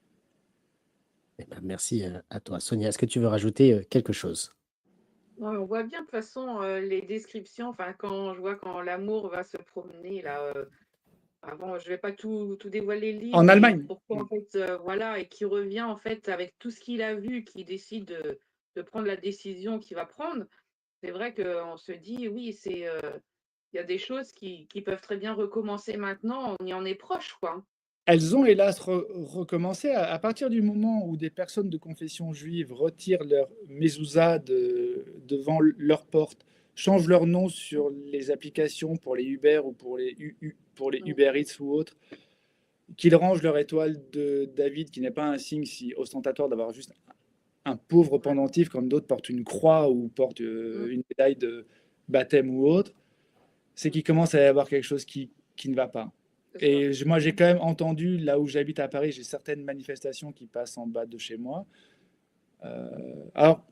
Eh ben, merci à toi. Sonia, est-ce que tu veux rajouter quelque chose? Ouais, on voit bien de toute façon les descriptions, enfin quand l'amour va se promener là, bon, je vais pas tout dévoiler le livre, En mais Allemagne. pourquoi en fait, voilà, et qui revient en fait avec tout ce qu'il a vu, qui décide de prendre la décision qu'il va prendre. C'est vrai qu'on se dit, oui, il y a des choses qui peuvent très bien recommencer maintenant, on y en est proche, quoi. Elles ont hélas recommencé à partir du moment où des personnes de confession juive retirent leur mezouza devant leur porte, changent leur nom sur les applications pour les Uber ou pour les Mm. Uber Eats ou autres, qu'ils rangent leur étoile de David, qui n'est pas un signe si ostentatoire d'avoir juste un pauvre Ouais. pendentif comme d'autres portent une croix ou portent Mm. une médaille de baptême ou autre, c'est qu'il commence à y avoir quelque chose qui ne va pas. C'est ça. Et moi, j'ai quand même entendu, là où j'habite à Paris, j'ai certaines manifestations qui passent en bas de chez moi. Alors,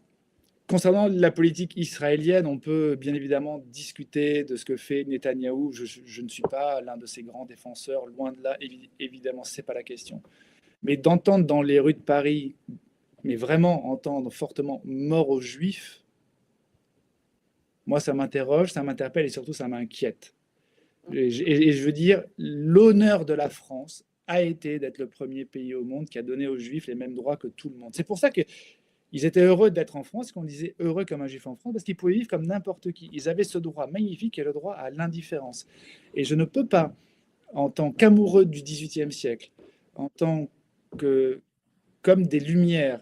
concernant la politique israélienne, on peut bien évidemment discuter de ce que fait Netanyahou. Je ne suis pas l'un de ses grands défenseurs, loin de là, évidemment, ce n'est pas la question. Mais d'entendre dans les rues de Paris, mais vraiment entendre fortement mort aux Juifs, moi, ça m'interroge, ça m'interpelle et surtout, ça m'inquiète. Et je veux dire, l'honneur de la France a été d'être le premier pays au monde qui a donné aux Juifs les mêmes droits que tout le monde. C'est pour ça qu'ils étaient heureux d'être en France, qu'on disait heureux comme un Juif en France, parce qu'ils pouvaient vivre comme n'importe qui. Ils avaient ce droit magnifique qui est le droit à l'indifférence. Et je ne peux pas, en tant qu'amoureux du XVIIIe siècle, en tant que comme des lumières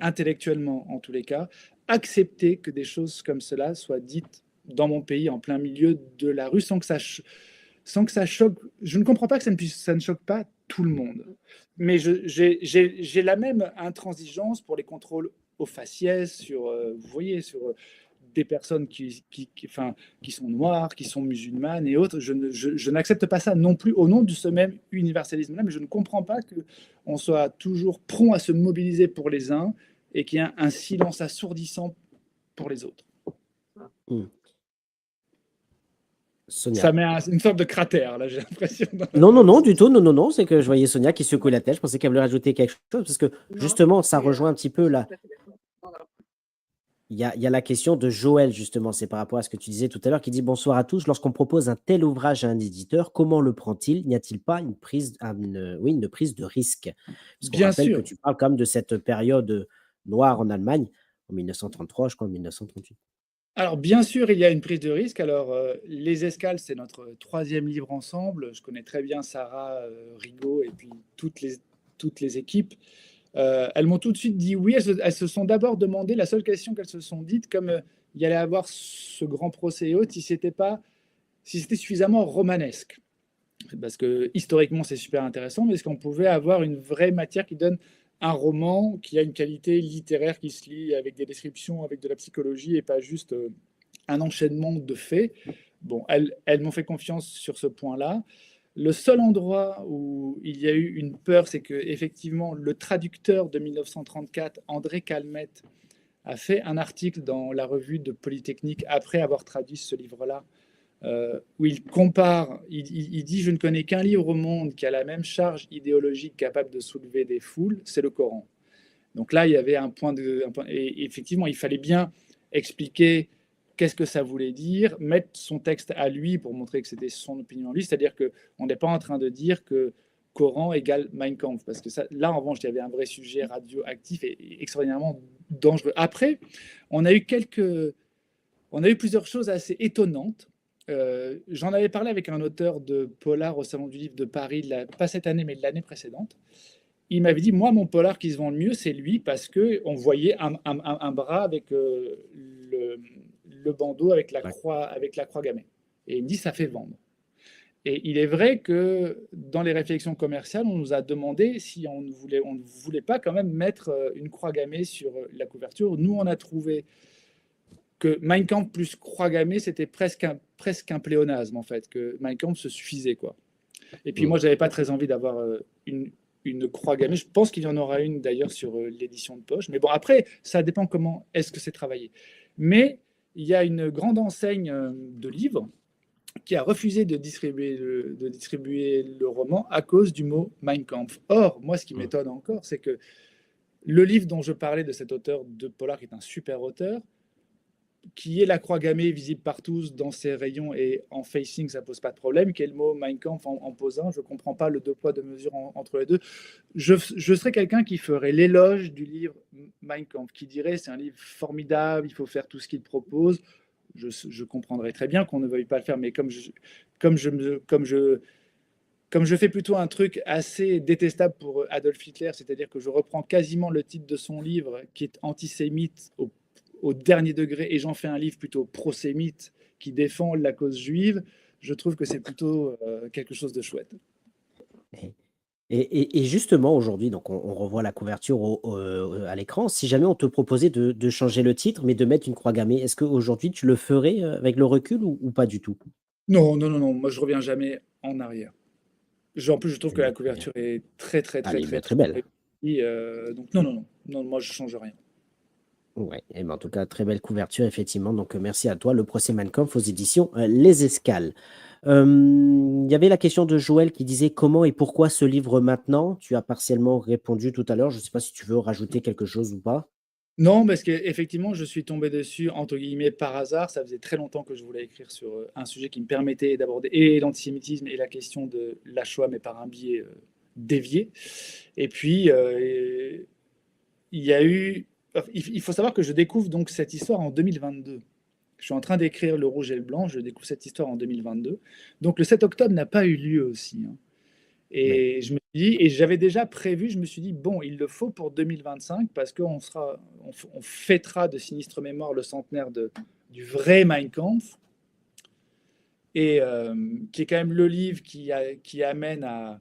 intellectuellement en tous les cas, accepter que des choses comme cela soient dites dans mon pays, en plein milieu de la rue, sans que ça choque. Je ne comprends pas que ça ne choque pas tout le monde. Mais j'ai la même intransigeance pour les contrôles aux faciès, vous voyez, sur des personnes qui sont noires, qui sont musulmanes et autres. Je n'accepte pas ça non plus au nom de ce même universalisme-là, mais je ne comprends pas qu'on soit toujours prompt à se mobiliser pour les uns et qu'il y ait un silence assourdissant pour les autres. Hmm. Sonia. Ça met une sorte de cratère, là, j'ai l'impression. Non, du tout. Non. C'est que je voyais Sonia qui secouait la tête. Je pensais qu'elle voulait rajouter quelque chose parce que Non, justement, ça c'est, rejoint un petit peu je suis là. tout à fait d'accord. Voilà. Il y a la question de Joël, justement. C'est par rapport à ce que tu disais tout à l'heure, qui dit: Bonsoir à tous. Lorsqu'on propose un tel ouvrage à un éditeur, comment le prend-il? N'y a-t-il pas une prise de risque? Puisqu'on Bien rappelle que sûr. tu parles quand même de cette période noire en Allemagne, en 1933, je crois, en 1938. Alors, bien sûr, il y a une prise de risque. Alors, Les Escales, c'est notre troisième livre ensemble. Je connais très bien Sarah Rigaud et puis toutes les équipes. Elles m'ont tout de suite dit oui. Elles se sont d'abord demandé, la seule question qu'elles se sont dites, comme il y allait avoir ce grand procès et autres, si c'était suffisamment romanesque. Parce que historiquement, c'est super intéressant, mais est-ce qu'on pouvait avoir une vraie matière qui donne un roman qui a une qualité littéraire qui se lit avec des descriptions, avec de la psychologie et pas juste un enchaînement de faits? Bon, elles m'ont fait confiance sur ce point-là. Le seul endroit où il y a eu une peur, c'est que effectivement le traducteur de 1934, André Calmette, a fait un article dans la revue de Polytechnique après avoir traduit ce livre-là, où il compare, il dit: je ne connais qu'un livre au monde qui a la même charge idéologique capable de soulever des foules, c'est le Coran. Donc là, il y avait et effectivement, il fallait bien expliquer qu'est-ce que ça voulait dire, mettre son texte à lui pour montrer que c'était son opinion à lui, c'est-à-dire qu'on n'est pas en train de dire que Coran égale Mein Kampf, parce que ça, là, en revanche, il y avait un vrai sujet radioactif et extraordinairement dangereux. Après, on a eu plusieurs choses assez étonnantes. J'en avais parlé avec un auteur de polar au Salon du Livre de Paris, pas cette année, mais l'année précédente. Il m'avait dit: moi, mon polar qui se vend le mieux, c'est lui, parce qu'on voyait un bras avec le bandeau avec la croix gammée. Et il me dit: ça fait vendre. Et il est vrai que dans les réflexions commerciales, on nous a demandé si on ne voulait pas quand même mettre une croix gammée sur la couverture. Nous, on a trouvé que Mein Kampf plus croix gammée, c'était presque un pléonasme, en fait, que Mein Kampf se suffisait, quoi. Et puis moi, je n'avais pas très envie d'avoir une croix gammée. Je pense qu'il y en aura une d'ailleurs sur l'édition de poche. Mais bon, après, ça dépend comment est-ce que c'est travaillé. Mais il y a une grande enseigne de livres qui a refusé de distribuer le roman à cause du mot Mein Kampf. Or, moi, ce qui m'étonne encore, c'est que le livre dont je parlais, de cet auteur de polar, qui est un super auteur, qui est la croix gammée visible partout dans ses rayons et en facing, ça pose pas de problème, qui est le mot Mein Kampf en posant. Je ne comprends pas le deux poids, deux mesures entre les deux. Je serais quelqu'un qui ferait l'éloge du livre Mein Kampf, qui dirait: c'est un livre formidable, il faut faire tout ce qu'il propose. Je comprendrais très bien qu'on ne veuille pas le faire, mais comme je fais plutôt un truc assez détestable pour Adolf Hitler, c'est-à-dire que je reprends quasiment le titre de son livre, qui est antisémite au dernier degré, et j'en fais un livre plutôt prosémite qui défend la cause juive, je trouve que c'est plutôt quelque chose de chouette. Et justement, aujourd'hui, donc on revoit la couverture à l'écran. Si jamais on te proposait de changer le titre, mais de mettre une croix gammée, est-ce qu'aujourd'hui tu le ferais avec le recul ou pas du tout? Non, moi je reviens jamais en arrière. En plus, je trouve que la couverture est très, très, très, Elle est très, très belle. donc non, moi je change rien. Ouais, et ben en tout cas, très belle couverture, effectivement. Donc, merci à toi. Le procès Mein Kampf aux éditions Les Escales. Il y avait la question de Joël qui disait: comment et pourquoi ce livre maintenant? Tu as partiellement répondu tout à l'heure. Je ne sais pas si tu veux rajouter quelque chose ou pas. Non, parce qu'effectivement, je suis tombé dessus, entre guillemets, par hasard. Ça faisait très longtemps que je voulais écrire sur un sujet qui me permettait d'aborder et l'antisémitisme et la question de la Shoah, mais par un biais dévié. Et puis, il faut savoir que je découvre donc cette histoire en 2022. Je suis en train d'écrire Le Rouge et le Blanc, je découvre cette histoire en 2022. Donc le 7 octobre n'a pas eu lieu aussi, hein. Et je me dis, et j'avais déjà prévu, je me suis dit, bon, il le faut pour 2025 parce qu'on fêtera de sinistre mémoire le centenaire du vrai Mein Kampf, et qui est quand même le livre qui amène à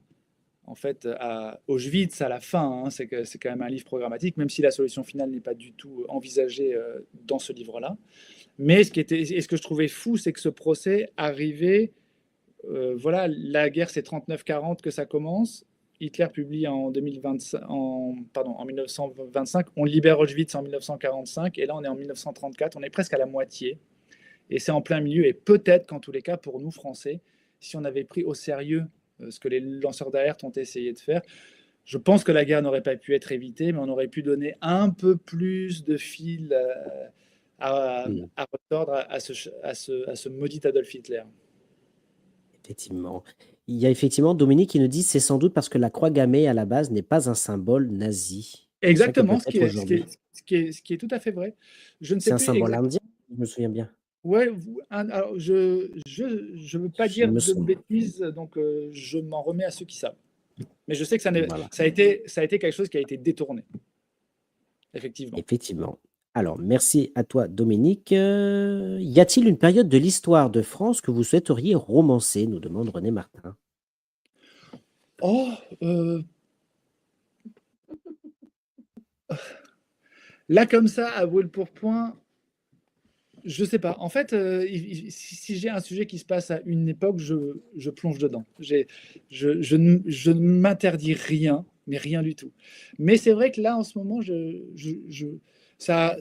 en fait, à Auschwitz à la fin. Hein. C'est quand même un livre programmatique, même si la solution finale n'est pas du tout envisagée dans ce livre-là. Mais ce que je trouvais fou, c'est que ce procès arrivait, voilà, la guerre c'est 39-40 que ça commence. Hitler publie en 1925, on libère Auschwitz en 1945, et là on est en 1934, on est presque à la moitié, et c'est en plein milieu, et peut-être qu'en tous les cas, pour nous Français, si on avait pris au sérieux ce que les lanceurs d'alerte ont essayé de faire, je pense que la guerre n'aurait pas pu être évitée, mais on aurait pu donner un peu plus de fil à Mm. retordre à ce maudit Adolf Hitler. Effectivement. Il y a effectivement Dominique qui nous dit c'est sans doute parce que la croix gammée à la base n'est pas un symbole nazi. C'est ça que Exactement, ce peut-être aujourd'hui. qui est tout à fait vrai. Je ne sais C'est un plus symbole exactement. indien, je me souviens bien. Ouais, alors je veux pas Il dire me de semble. bêtises, donc je m'en remets à ceux qui savent. Mais je sais que Voilà, ça a été quelque chose qui a été détourné, effectivement. effectivement. Alors, merci à toi, Dominique. Y a-t-il une période de l'histoire de France que vous souhaiteriez romancer, nous demande René Martin. Oh, là comme ça, à brûle pour point, je sais pas. En fait, si j'ai un sujet qui se passe à une époque, je plonge dedans. Je ne m'interdis rien, mais rien du tout. Mais c'est vrai que là, en ce moment, ça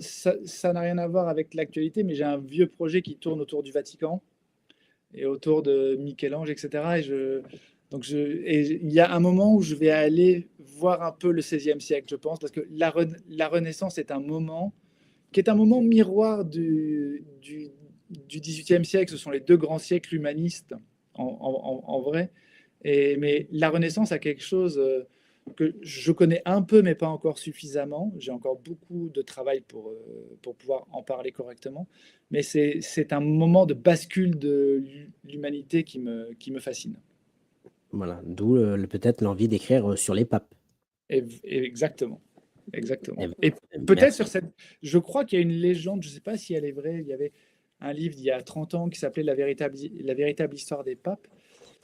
n'a rien à voir avec l'actualité, mais j'ai un vieux projet qui tourne autour du Vatican et autour de Michel-Ange, etc. Et il y a un moment où je vais aller voir un peu le XVIe siècle, je pense, parce que la Renaissance est un moment qui est un moment miroir du XVIIIe siècle. Ce sont les deux grands siècles humanistes en vrai. Mais la Renaissance a quelque chose que je connais un peu, mais pas encore suffisamment. J'ai encore beaucoup de travail pour pouvoir en parler correctement. Mais c'est un moment de bascule de l'humanité qui me fascine. Voilà, d'où peut-être l'envie d'écrire sur les papes. Exactement. Exactement. Eh Et ben, peut-être sur merci. cette. Je crois qu'il y a une légende, je ne sais pas si elle est vraie. Il y avait un livre il y a 30 ans qui s'appelait la véritable histoire des papes,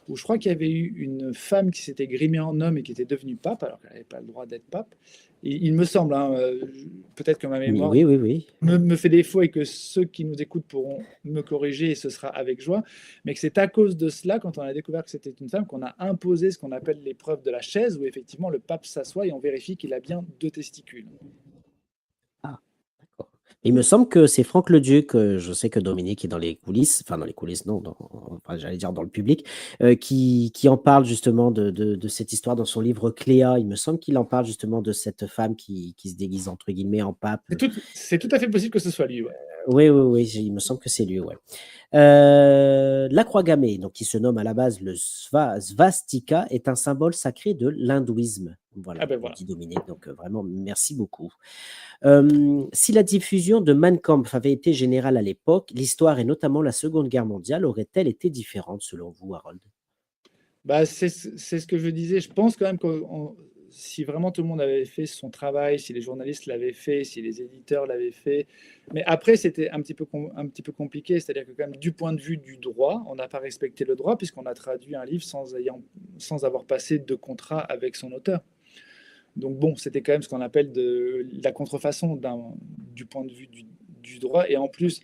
où je crois qu'il y avait eu une femme qui s'était grimée en homme et qui était devenue pape, alors qu'elle n'avait pas le droit d'être pape. Et il me semble, hein, peut-être que ma Oui, mémoire oui, oui, oui. me fait défaut et que ceux qui nous écoutent pourront me corriger et ce sera avec joie, mais que c'est à cause de cela, quand on a découvert que c'était une femme, qu'on a imposé ce qu'on appelle l'épreuve de la chaise, où effectivement le pape s'assoit et on vérifie qu'il a bien 2 testicules. Ah, d'accord. Il me semble que c'est Franck Leduc, je sais que Dominique est dans les coulisses, enfin dans les coulisses, non, enfin, j'allais dire dans le public, qui en parle justement de cette histoire dans son livre Cléa. Il me semble qu'il en parle justement de cette femme qui se déguise entre guillemets en pape. C'est tout à fait possible que ce soit lui, ouais. Oui, oui, oui, il me semble que c'est lui, ouais. La croix gammée, donc qui se nomme à la base le svastika, est un symbole sacré de l'hindouisme. Voilà, Ah ben nous voilà. dit Dominique. Donc vraiment, merci beaucoup. Si la diffusion de Mein Kampf avait été générale à l'époque, l'histoire et notamment la Seconde Guerre mondiale aurait-elle été différente selon vous, Harold? Bah, c'est ce que je disais. Je pense quand même que si vraiment tout le monde avait fait son travail, si les journalistes l'avaient fait, si les éditeurs l'avaient fait. Mais après, c'était un petit peu compliqué. C'est-à-dire que quand même, du point de vue du droit, on n'a pas respecté le droit puisqu'on a traduit un livre sans avoir passé de contrat avec son auteur. Donc bon, c'était quand même ce qu'on appelle de la contrefaçon du point de vue du droit. Et en plus,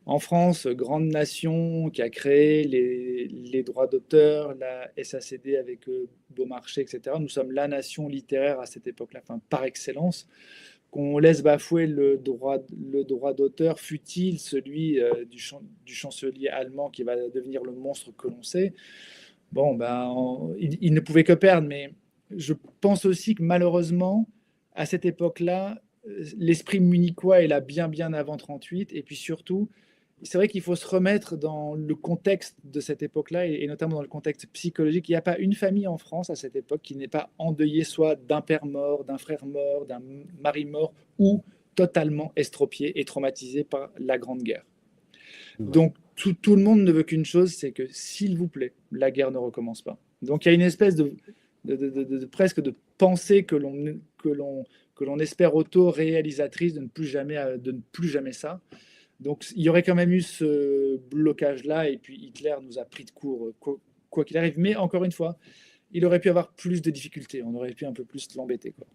en France, grande nation qui a créé les droits d'auteur, la SACD avec Beaumarchais, etc. Nous sommes la nation littéraire à cette époque-là, enfin, par excellence, qu'on laisse bafouer le droit d'auteur, fut-il celui du chancelier allemand qui va devenir le monstre que l'on sait. Bon, ben, il ne pouvait que perdre, mais je pense aussi que malheureusement, à cette époque-là, l'esprit munichois est là bien, bien avant 38, et puis surtout, c'est vrai qu'il faut se remettre dans le contexte de cette époque-là, et notamment dans le contexte psychologique. Il n'y a pas une famille en France à cette époque qui n'est pas endeuillée soit d'un père mort, d'un frère mort, d'un mari mort, ou totalement estropiée et traumatisée par la Grande Guerre. Ouais. Donc tout le monde ne veut qu'une chose, c'est que, s'il vous plaît, la guerre ne recommence pas. Donc il y a une espèce de presque de pensée que l'on espère auto-réalisatrice de ne plus jamais ça. Donc il y aurait quand même eu ce blocage-là, et puis Hitler nous a pris de court, quoi qu'il arrive. Mais encore une fois, il aurait pu avoir plus de difficultés. On aurait pu un peu plus l'embêter, quoi.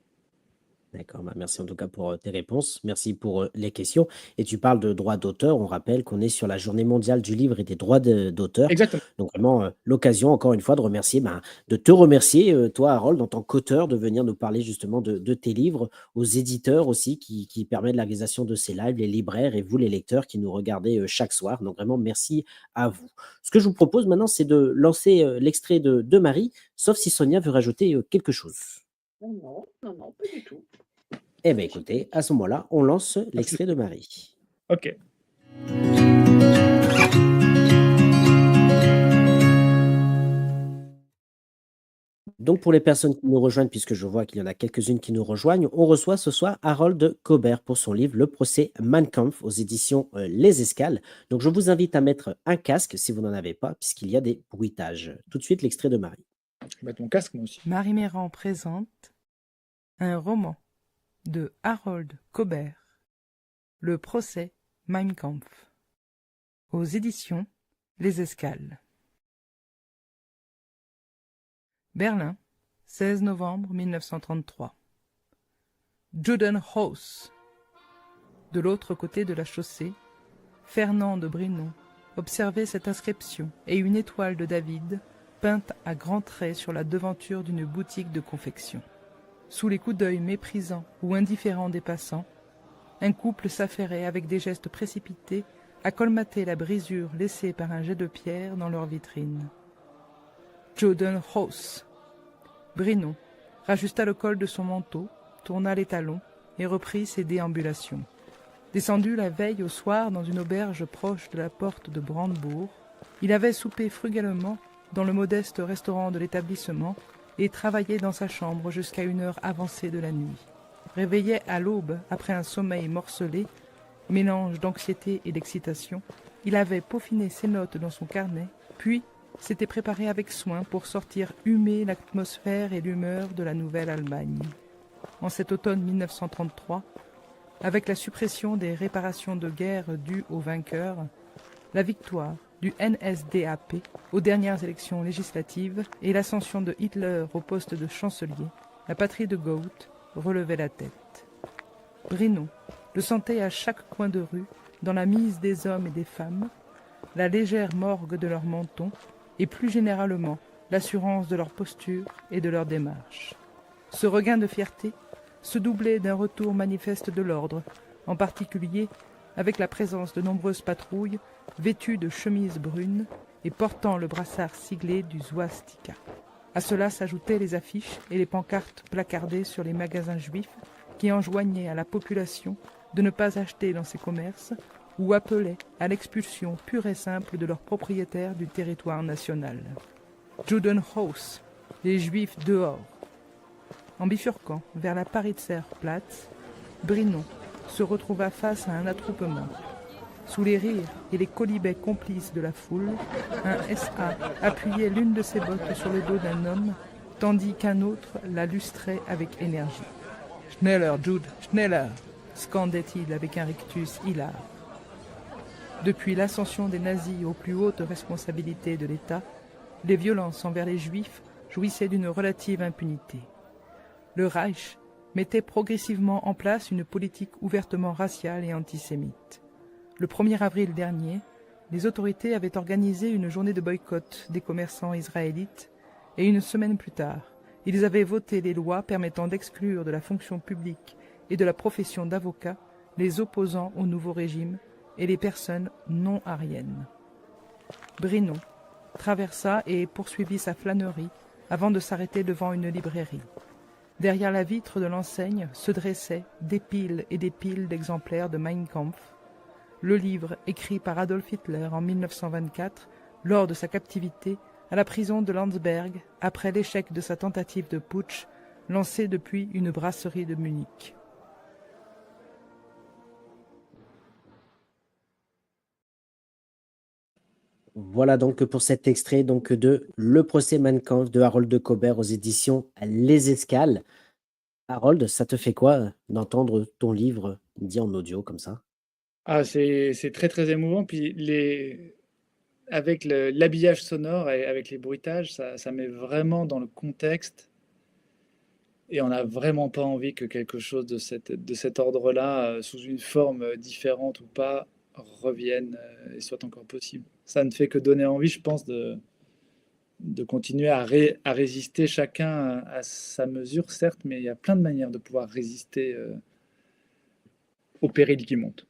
D'accord, bah, merci en tout cas pour tes réponses. Merci pour les questions. Et tu parles de droits d'auteur. On rappelle qu'on est sur la journée mondiale du livre et des droits d'auteur. Exactement. Donc vraiment, l'occasion, encore une fois, de remercier, de te remercier, toi, Harold, en tant qu'auteur, de venir nous parler justement de tes livres, aux éditeurs aussi qui permettent l'organisation de ces lives, les libraires et vous, les lecteurs qui nous regardez chaque soir. Donc vraiment, merci à vous. Ce que je vous propose maintenant, c'est de lancer l'extrait de Marie, sauf si Sonia veut rajouter quelque chose. Non, non, non, non, pas du tout. Eh bien, écoutez, à ce moment-là, on lance l'extrait de Marie. Ok. Donc, pour les personnes qui nous rejoignent, puisque je vois qu'il y en a quelques-unes qui nous rejoignent, on reçoit ce soir Harold Cobert pour son livre Le procès Mein Kampf aux éditions Les Escales. Donc, je vous invite à mettre un casque si vous n'en avez pas, puisqu'il y a des bruitages. Tout de suite, l'extrait de Marie. Je vais mettre mon casque, moi aussi. Marie Méran présente un roman de Harold Cobert, Le procès Mein Kampf, aux éditions Les Escales. Berlin, 16 novembre 1933. Judenhaus. De l'autre côté de la chaussée, Fernand de Brinon observait cette inscription et une étoile de David peinte à grands traits sur la devanture d'une boutique de confection. Sous les coups d'œil méprisants ou indifférents des passants, un couple s'affairait avec des gestes précipités à colmater la brisure laissée par un jet de pierre dans leur vitrine. Judenhaus. Brinon rajusta le col de son manteau, tourna les talons et reprit ses déambulations. Descendu la veille au soir dans une auberge proche de la porte de Brandebourg, il avait soupé frugalement dans le modeste restaurant de l'établissement et travaillé dans sa chambre jusqu'à une heure avancée de la nuit. Réveillé à l'aube après un sommeil morcelé, mélange d'anxiété et d'excitation, il avait peaufiné ses notes dans son carnet, puis s'était préparé avec soin pour sortir humer l'atmosphère et l'humeur de la Nouvelle-Allemagne. En cet automne 1933, avec la suppression des réparations de guerre dues aux vainqueurs, la victoire du NSDAP aux dernières élections législatives et l'ascension de Hitler au poste de chancelier, la patrie de Gauth relevait la tête. Brinon le sentait à chaque coin de rue, dans la mise des hommes et des femmes, la légère morgue de leurs mentons, et plus généralement l'assurance de leur posture et de leur démarche. Ce regain de fierté se doublait d'un retour manifeste de l'ordre, en particulier avec la présence de nombreuses patrouilles vêtues de chemises brunes et portant le brassard siglé du swastika. À cela s'ajoutaient les affiches et les pancartes placardées sur les magasins juifs qui enjoignaient à la population de ne pas acheter dans ces commerces ou appelaient à l'expulsion pure et simple de leurs propriétaires du territoire national. Judenhaus, les Juifs dehors. En bifurquant vers la Paritzer-Platz, Brinon se retrouva face à un attroupement. Sous les rires et les quolibets complices de la foule, un SA appuyait l'une de ses bottes sur le dos d'un homme, tandis qu'un autre la lustrait avec énergie. « Schneller, Jude, schneller !» scandait-il avec un rictus hilar. Depuis l'ascension des nazis aux plus hautes responsabilités de l'État, les violences envers les Juifs jouissaient d'une relative impunité. Le Reich mettait progressivement en place une politique ouvertement raciale et antisémite. Le 1er avril dernier, les autorités avaient organisé une journée de boycott des commerçants israélites et une semaine plus tard, ils avaient voté les lois permettant d'exclure de la fonction publique et de la profession d'avocat les opposants au nouveau régime et les personnes non aryennes. Brinon traversa et poursuivit sa flânerie avant de s'arrêter devant une librairie. Derrière la vitre de l'enseigne se dressaient des piles et des piles d'exemplaires de Mein Kampf, le livre écrit par Adolf Hitler en 1924 lors de sa captivité à la prison de Landsberg après l'échec de sa tentative de putsch lancée depuis une brasserie de Munich. Voilà donc pour cet extrait donc de Le procès Mein Kampf de Harold de Cobert aux éditions Les Escales. Harold, ça te fait quoi d'entendre ton livre dit en audio comme ça? Ah, c'est très, très émouvant. Puis avec l'habillage sonore et avec les bruitages, ça met vraiment dans le contexte. Et on n'a vraiment pas envie que quelque chose de cet ordre-là, sous une forme différente ou pas, revienne et soit encore possible. Ça ne fait que donner envie, je pense, de continuer à résister chacun à sa mesure, certes, mais il y a plein de manières de pouvoir résister au péril qui monte.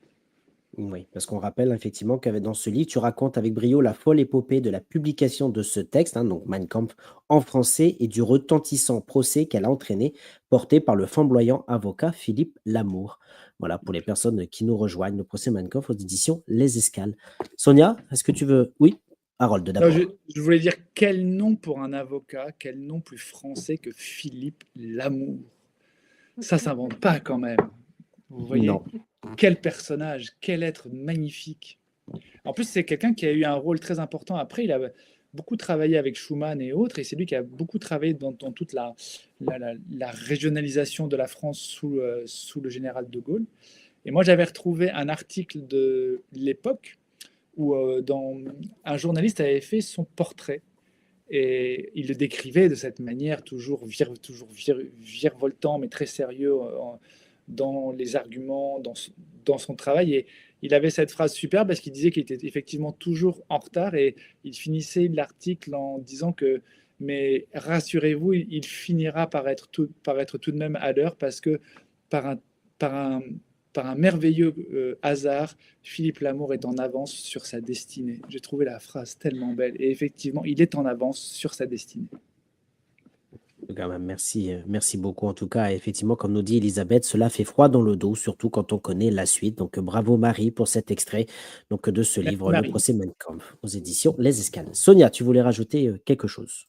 Oui, parce qu'on rappelle effectivement que dans ce livre, tu racontes avec brio la folle épopée de la publication de ce texte, hein, donc Mein Kampf en français, et du retentissant procès qu'elle a entraîné, porté par le flamboyant avocat Philippe Lamour. Voilà, pour les personnes qui nous rejoignent, le procès Mein Kampf aux éditions Les Escales. Sonia, est-ce que tu veux... Oui, Harold Non, d'abord. je voulais dire quel nom pour un avocat, quel nom plus français que Philippe Lamour. Ça s'invente pas quand même. Vous voyez, Non. quel personnage, quel être magnifique. En plus, c'est quelqu'un qui a eu un rôle très important. Après, il a beaucoup travaillé avec Schumann et autres, et c'est lui qui a beaucoup travaillé dans toute la régionalisation de la France sous le général de Gaulle. Et moi, j'avais retrouvé un article de l'époque où un journaliste avait fait son portrait. Et il le décrivait de cette manière, toujours virevoltant, mais très sérieux dans les arguments, dans son travail. Et il avait cette phrase superbe parce qu'il disait qu'il était effectivement toujours en retard. Et il finissait l'article en disant que, mais rassurez-vous, il finira par être tout de même à l'heure parce que par un, par un, par un merveilleux hasard, Philippe Lamour est en avance sur sa destinée. J'ai trouvé la phrase tellement belle. Et effectivement, il est en avance sur sa destinée. Quand même, merci, merci beaucoup. En tout cas, effectivement, comme nous dit Elisabeth, cela fait froid dans le dos, surtout quand on connaît la suite. Donc, bravo Marie pour cet extrait donc, de ce Merci livre, Le Marie. procès Mein Kampf, aux éditions Les Escales. Sonia, tu voulais rajouter quelque chose?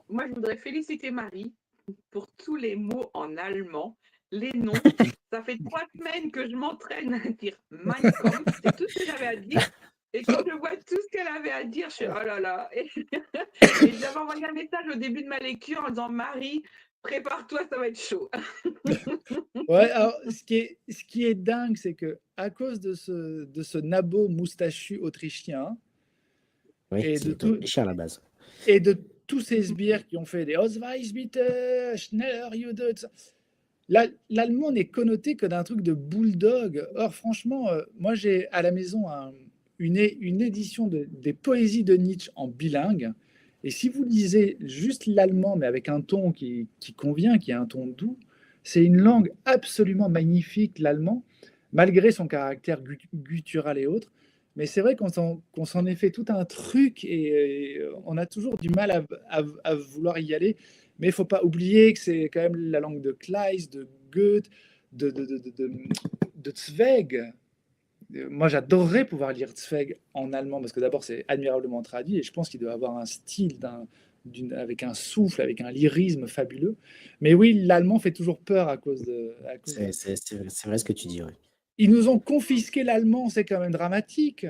Moi, je voudrais féliciter Marie pour tous les mots en allemand, les noms. Ça fait 3 semaines que je m'entraîne à dire Mein Kampf, c'est tout ce que j'avais à dire. Et quand je vois tout ce qu'elle avait à dire, je suis oh là là. Et j'avais envoyé un message au début de ma lecture en disant Marie, prépare-toi, ça va être chaud. Ouais, alors ce qui est dingue, c'est que à cause de ce nabo moustachu autrichien Oui, et c'est autrichien à la base. et de tous ces sbires qui ont fait des Ausweis bitte, schneller, Jude, l'allemand n'est connoté que d'un truc de bulldog. Or, franchement, moi j'ai à la maison une édition des poésies de Nietzsche en bilingue. Et si vous lisez juste l'allemand, mais avec un ton qui convient, qui est un ton doux, c'est une langue absolument magnifique, l'allemand, malgré son caractère guttural et autres. Mais c'est vrai qu'on s'en est fait tout un truc et on a toujours du mal à vouloir y aller. Mais il ne faut pas oublier que c'est quand même la langue de Kleist, de Goethe, de Zweig. Moi, j'adorerais pouvoir lire Zweig en allemand parce que d'abord, c'est admirablement traduit et je pense qu'il doit avoir un style avec un souffle, avec un lyrisme fabuleux. Mais oui, l'allemand fait toujours peur à cause de. C'est vrai ce que tu dis, oui. Ils nous ont confisqué l'allemand, c'est quand même dramatique.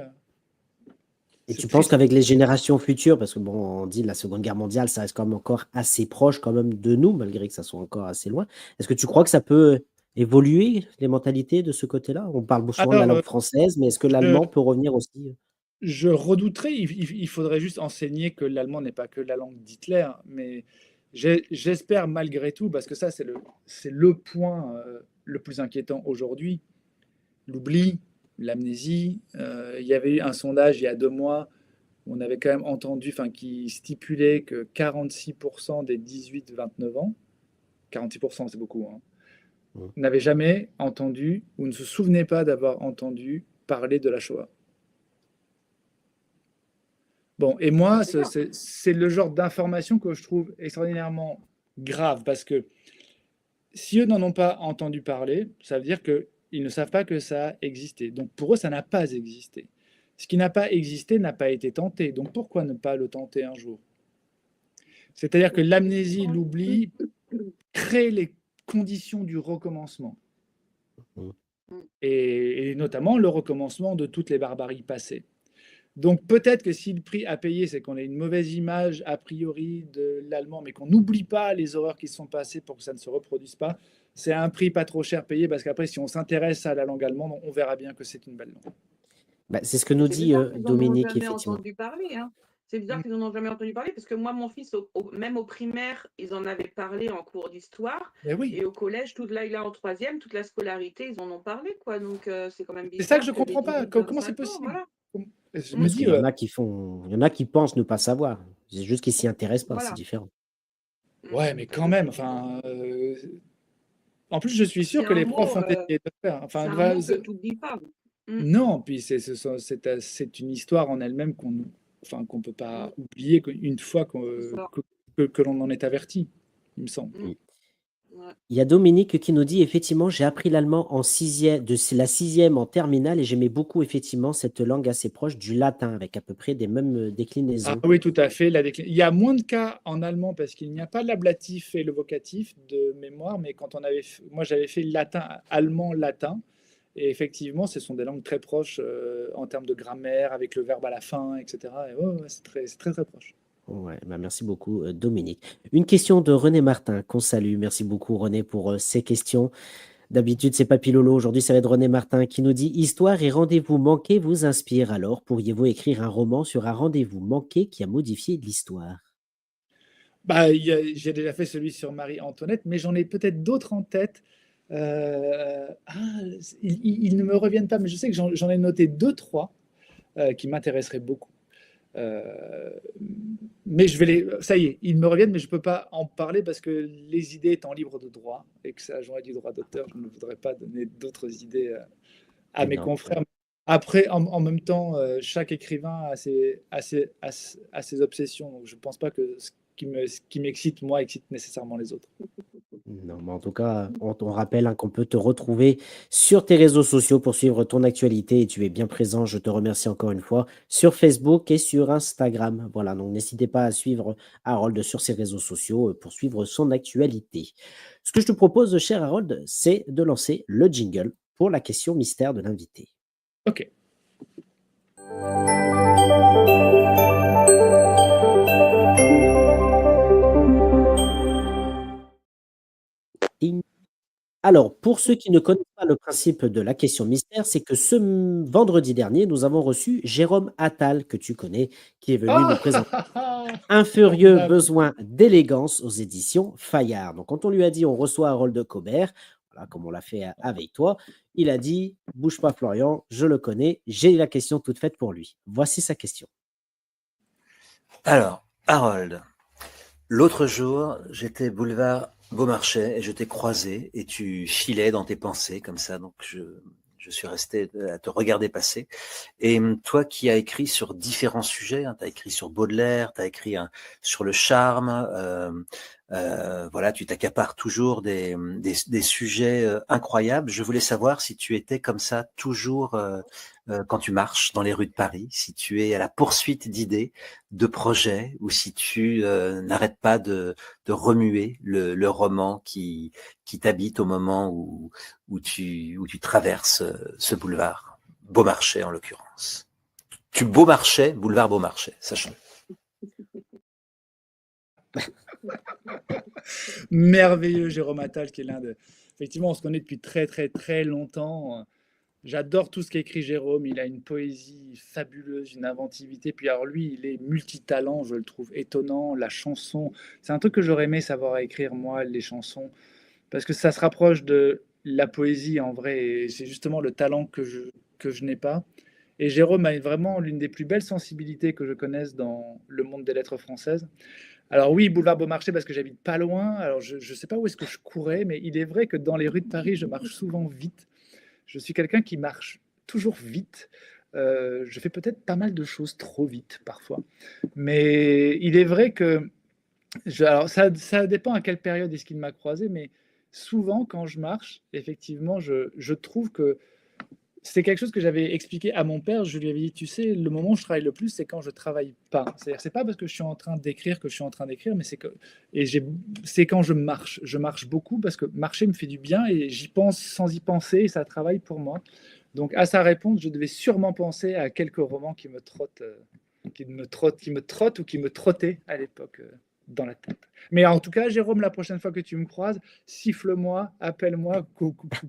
Et C'est tu penses triste. qu'avec les générations futures, parce que bon, on dit la Seconde Guerre mondiale, ça reste quand même encore assez proche quand même de nous, malgré que ça soit encore assez loin. Est-ce que tu crois que ça peut évoluer, les mentalités de ce côté-là? On parle souvent de la Alors, langue française, mais est-ce que je, l'allemand peut revenir aussi? je redouterais, il faudrait juste enseigner que l'allemand n'est pas que la langue d'Hitler, mais j'espère malgré tout, parce que ça, c'est le point le plus inquiétant aujourd'hui, l'oubli, l'amnésie. Il y avait eu un sondage il y a 2 mois où on avait quand même entendu, enfin, qui stipulait que 46% des 18-29 ans, 46% c'est beaucoup, hein, Mm. n'avaient jamais entendu ou ne se souvenaient pas d'avoir entendu parler de la Shoah. Bon, et moi, C'est bien. c'est le genre d'information que je trouve extraordinairement grave parce que si eux n'en ont pas entendu parler, ça veut dire qu'ils ne savent pas que ça a existé. Donc pour eux, ça n'a pas existé. Ce qui n'a pas existé n'a pas été tenté. Donc pourquoi ne pas le tenter un jour? C'est-à-dire que l'amnésie, l'oubli créent les conditions du recommencement. Mm. Et notamment le recommencement de toutes les barbaries passées. Donc peut-être que si le prix à payer, c'est qu'on ait une mauvaise image a priori de l'allemand, mais qu'on n'oublie pas les horreurs qui se sont passées pour que ça ne se reproduise pas, c'est un prix pas trop cher payé parce qu'après, si on s'intéresse à la langue allemande, on verra bien que c'est une belle langue. Bah, c'est ce que nous C'est dit bizarre qu'ils en ont Dominique, jamais effectivement. entendu parler, hein. C'est bizarre Mm. qu'ils en ont jamais entendu parler parce que moi, mon fils, même au primaire, ils en avaient parlé en cours d'histoire Mais oui, et au collège, là, il est en troisième, toute la scolarité, ils en ont parlé, quoi. Donc, c'est quand même c'est ça que bizarre je que les comprends pas. Comment c'est 18-25 ans, possible? voilà. Je me Mm, Parce dis, qu'il y en a qui font, il y en a qui pensent ne pas savoir. C'est juste qu'ils s'y intéressent pas, c'est voilà. différent. Mm. ouais, mais quand même, enfin, en plus, je suis sûr C'est que un les profs mot, ont essayé de le faire. c'est Enfin, un mot que tu n'oublies pas. Mm, non, puis c'est une histoire en elle-même qu'on peut mm, pas oublier une fois c'est ça. que l'on en est averti, il me semble. Mm, ouais. Il y a Dominique qui nous dit effectivement, j'ai appris l'allemand en sixième, la sixième en terminale et j'aimais beaucoup effectivement cette langue assez proche du latin avec à peu près des mêmes Ah déclinaisons. oui, tout à fait. Il y a moins de cas en allemand parce qu'il n'y a pas l'ablatif et le vocatif de mémoire, mais moi j'avais fait latin, allemand, latin, et effectivement, ce sont des langues très proches en termes de grammaire, avec le verbe à la fin, etc. Et ouais, ouais, c'est très, très proche. Ouais, bah merci beaucoup Dominique. Une question de René Martin qu'on salue. Merci beaucoup René pour ces questions. D'habitude, c'est Papy Lolo. Aujourd'hui, ça va être René Martin qui nous dit Histoire et rendez-vous manqués vous inspirent. Alors, pourriez-vous écrire un roman sur un rendez-vous manqué qui a modifié l'histoire? Bah, j'ai déjà fait celui sur Marie-Antoinette, mais j'en ai peut-être d'autres en tête. Ils ne me reviennent pas, mais je sais que j'en ai noté deux, trois qui m'intéresseraient beaucoup. Euh, mais ça y est, ils me reviennent, mais je ne peux pas en parler parce que les idées étant libres de droit et que ça j'aurais du droit d'auteur, je ne voudrais pas donner d'autres idées à mes Énorme. confrères. Après, en même temps, chaque écrivain a ses obsessions. Donc je ne pense pas que ce qui m'excite, moi, excite nécessairement les autres. Non, mais en tout cas, on rappelle hein, qu'on peut te retrouver sur tes réseaux sociaux pour suivre ton actualité et tu es bien présent. Je te remercie encore une fois sur Facebook et sur Instagram. Voilà, donc n'hésitez pas à suivre Harold sur ses réseaux sociaux pour suivre son actualité. Ce que je te propose, cher Harold, c'est de lancer le jingle pour la question mystère de l'invité. Ok. Ding. Alors, pour ceux qui ne connaissent pas le principe de la question mystère, c'est que ce vendredi dernier, nous avons reçu Jérôme Attal, que tu connais, qui est venu nous présenter Un furieux Formidable. besoin d'élégance aux éditions Fayard. Donc, quand on lui a dit on reçoit Harold de Cobert, voilà, comme on l'a fait avec toi, il a dit bouge pas Florian, je le connais, j'ai la question toute faite pour lui. Voici sa question. Alors, Harold, l'autre jour, j'étais boulevard Beaumarchais et je t'ai croisé et tu filais dans tes pensées comme ça, donc je suis resté à te regarder passer. Et toi qui as écrit sur différents sujets, hein, tu as écrit sur Baudelaire, tu as écrit sur le charme, voilà, tu t'accapares toujours des sujets incroyables. Je voulais savoir si tu étais comme ça toujours quand tu marches dans les rues de Paris, si tu es à la poursuite d'idées, de projets, ou si tu n'arrêtes pas de remuer le roman qui t'habite au moment où tu traverses ce boulevard, Beaumarchais en l'occurrence. Tu Beaumarchais, boulevard Beaumarchais, sachant. Merveilleux Jérôme Attal, qui est Effectivement, on se connaît depuis très, très, très longtemps. J'adore tout ce qu'écrit Jérôme. Il a une poésie fabuleuse, une inventivité. Puis alors lui, il est multitalent, je le trouve étonnant. La chanson, c'est un truc que j'aurais aimé savoir écrire, moi, les chansons, parce que ça se rapproche de la poésie en vrai. Et c'est justement le talent que je n'ai pas. Et Jérôme a vraiment l'une des plus belles sensibilités que je connaisse dans le monde des lettres françaises. Alors oui, boulevard Beaumarchais parce que j'habite pas loin. Alors je ne sais pas où est-ce que je courais, mais il est vrai que dans les rues de Paris, je marche souvent vite. Je suis quelqu'un qui marche toujours vite. Je fais peut-être pas mal de choses trop vite parfois. Mais il est vrai que alors ça dépend à quelle période est-ce qu'il m'a croisé, mais souvent quand je marche, effectivement, je trouve que c'est quelque chose que j'avais expliqué à mon père. Je lui avais dit, tu sais, le moment où je travaille le plus, c'est quand je travaille pas. C'est-à-dire, c'est pas parce que je suis en train d'écrire que je suis en train d'écrire, mais c'est quand je marche. Je marche beaucoup parce que marcher me fait du bien et j'y pense sans y penser et ça travaille pour moi. Donc, à sa réponse, je devais sûrement penser à quelques romans qui me trottent, qui me trottent ou qui me trottaient à l'époque dans la tête. Mais en tout cas, Jérôme, la prochaine fois que tu me croises, siffle-moi, appelle-moi,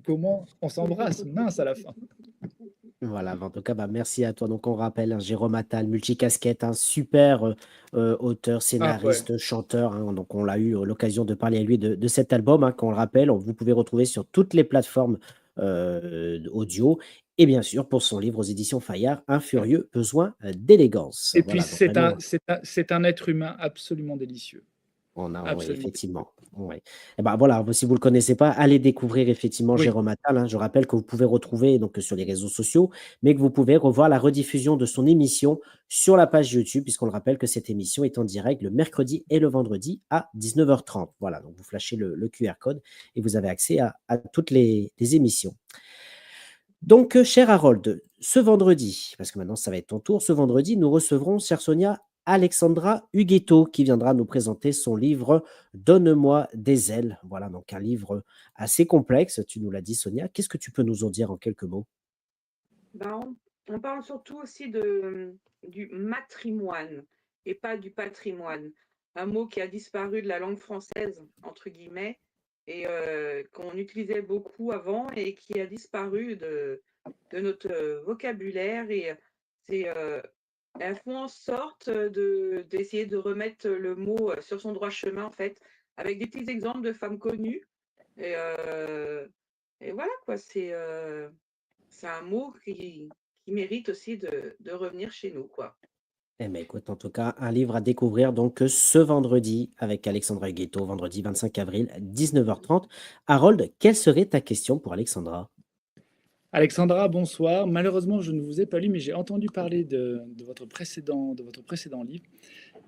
comment on s'embrasse, mince à la fin. Voilà, en tout cas, bah, merci à toi. Donc, on rappelle, hein, Jérôme Attal, multicasquette, un super auteur, Incroyable. scénariste, chanteur, hein. Donc, on l'a eu l'occasion de parler à lui de cet album, hein, qu'on le rappelle. Vous pouvez retrouver sur toutes les plateformes audio. Et bien sûr, pour son livre aux éditions Fayard, Un furieux besoin d'élégance. Et puis, Voilà, donc vraiment. c'est un être humain absolument délicieux. On a, oui, Absolument. effectivement. Ouais. Et ben voilà, si vous ne le connaissez pas, allez découvrir effectivement Oui, Jérôme Attal, hein. Je rappelle que vous pouvez retrouver donc sur les réseaux sociaux, mais que vous pouvez revoir la rediffusion de son émission sur la page YouTube, puisqu'on le rappelle que cette émission est en direct le mercredi et le vendredi à 19h30. Voilà, donc vous flashez le QR code et vous avez accès à toutes les émissions. Donc, cher Harold, ce vendredi, parce que maintenant ça va être ton tour, ce vendredi, nous recevrons, chère Sonia, Alexandra Huguetto, qui viendra nous présenter son livre Donne-moi des ailes. Voilà, donc un livre assez complexe, tu nous l'as dit, Sonia. Qu'est-ce que tu peux nous en dire en quelques mots? Ben, on parle surtout aussi du matrimoine et pas du patrimoine. Un mot qui a disparu de la langue française, entre guillemets, et qu'on utilisait beaucoup avant et qui a disparu de notre vocabulaire. Et elles font en sorte d'essayer de remettre le mot sur son droit chemin, en fait, avec des petits exemples de femmes connues. Et, et voilà, quoi, c'est un mot qui mérite aussi de revenir chez nous, quoi. Eh bien, écoute, en tout cas, un livre à découvrir donc ce vendredi avec Alexandra Huguetto, vendredi 25 avril, 19h30. Harold, quelle serait ta question pour Alexandra? Alexandra, bonsoir. Malheureusement, je ne vous ai pas lu, mais j'ai entendu parler de de votre précédent livre.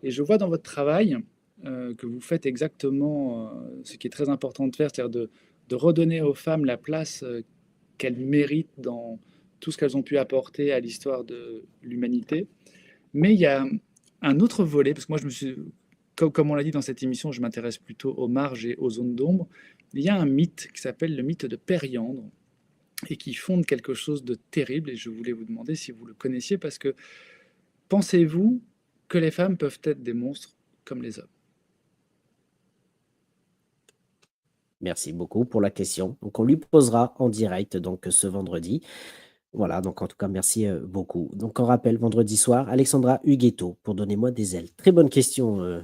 Et je vois dans votre travail que vous faites exactement ce qui est très important de faire, c'est-à-dire de redonner aux femmes la place qu'elles méritent dans tout ce qu'elles ont pu apporter à l'histoire de l'humanité. Mais il y a un autre volet, parce que moi, comme on l'a dit dans cette émission, je m'intéresse plutôt aux marges et aux zones d'ombre. Il y a un mythe qui s'appelle le mythe de Périandre et qui fonde quelque chose de terrible. Et je voulais vous demander si vous le connaissiez, parce que pensez-vous que les femmes peuvent être des monstres comme les hommes? Merci beaucoup pour la question. Donc, on lui posera en direct donc ce vendredi. Voilà, donc en tout cas, merci beaucoup. Donc, on rappelle, vendredi soir, Alexandra Huguetto pour Donnez-moi des ailes. Très bonne question,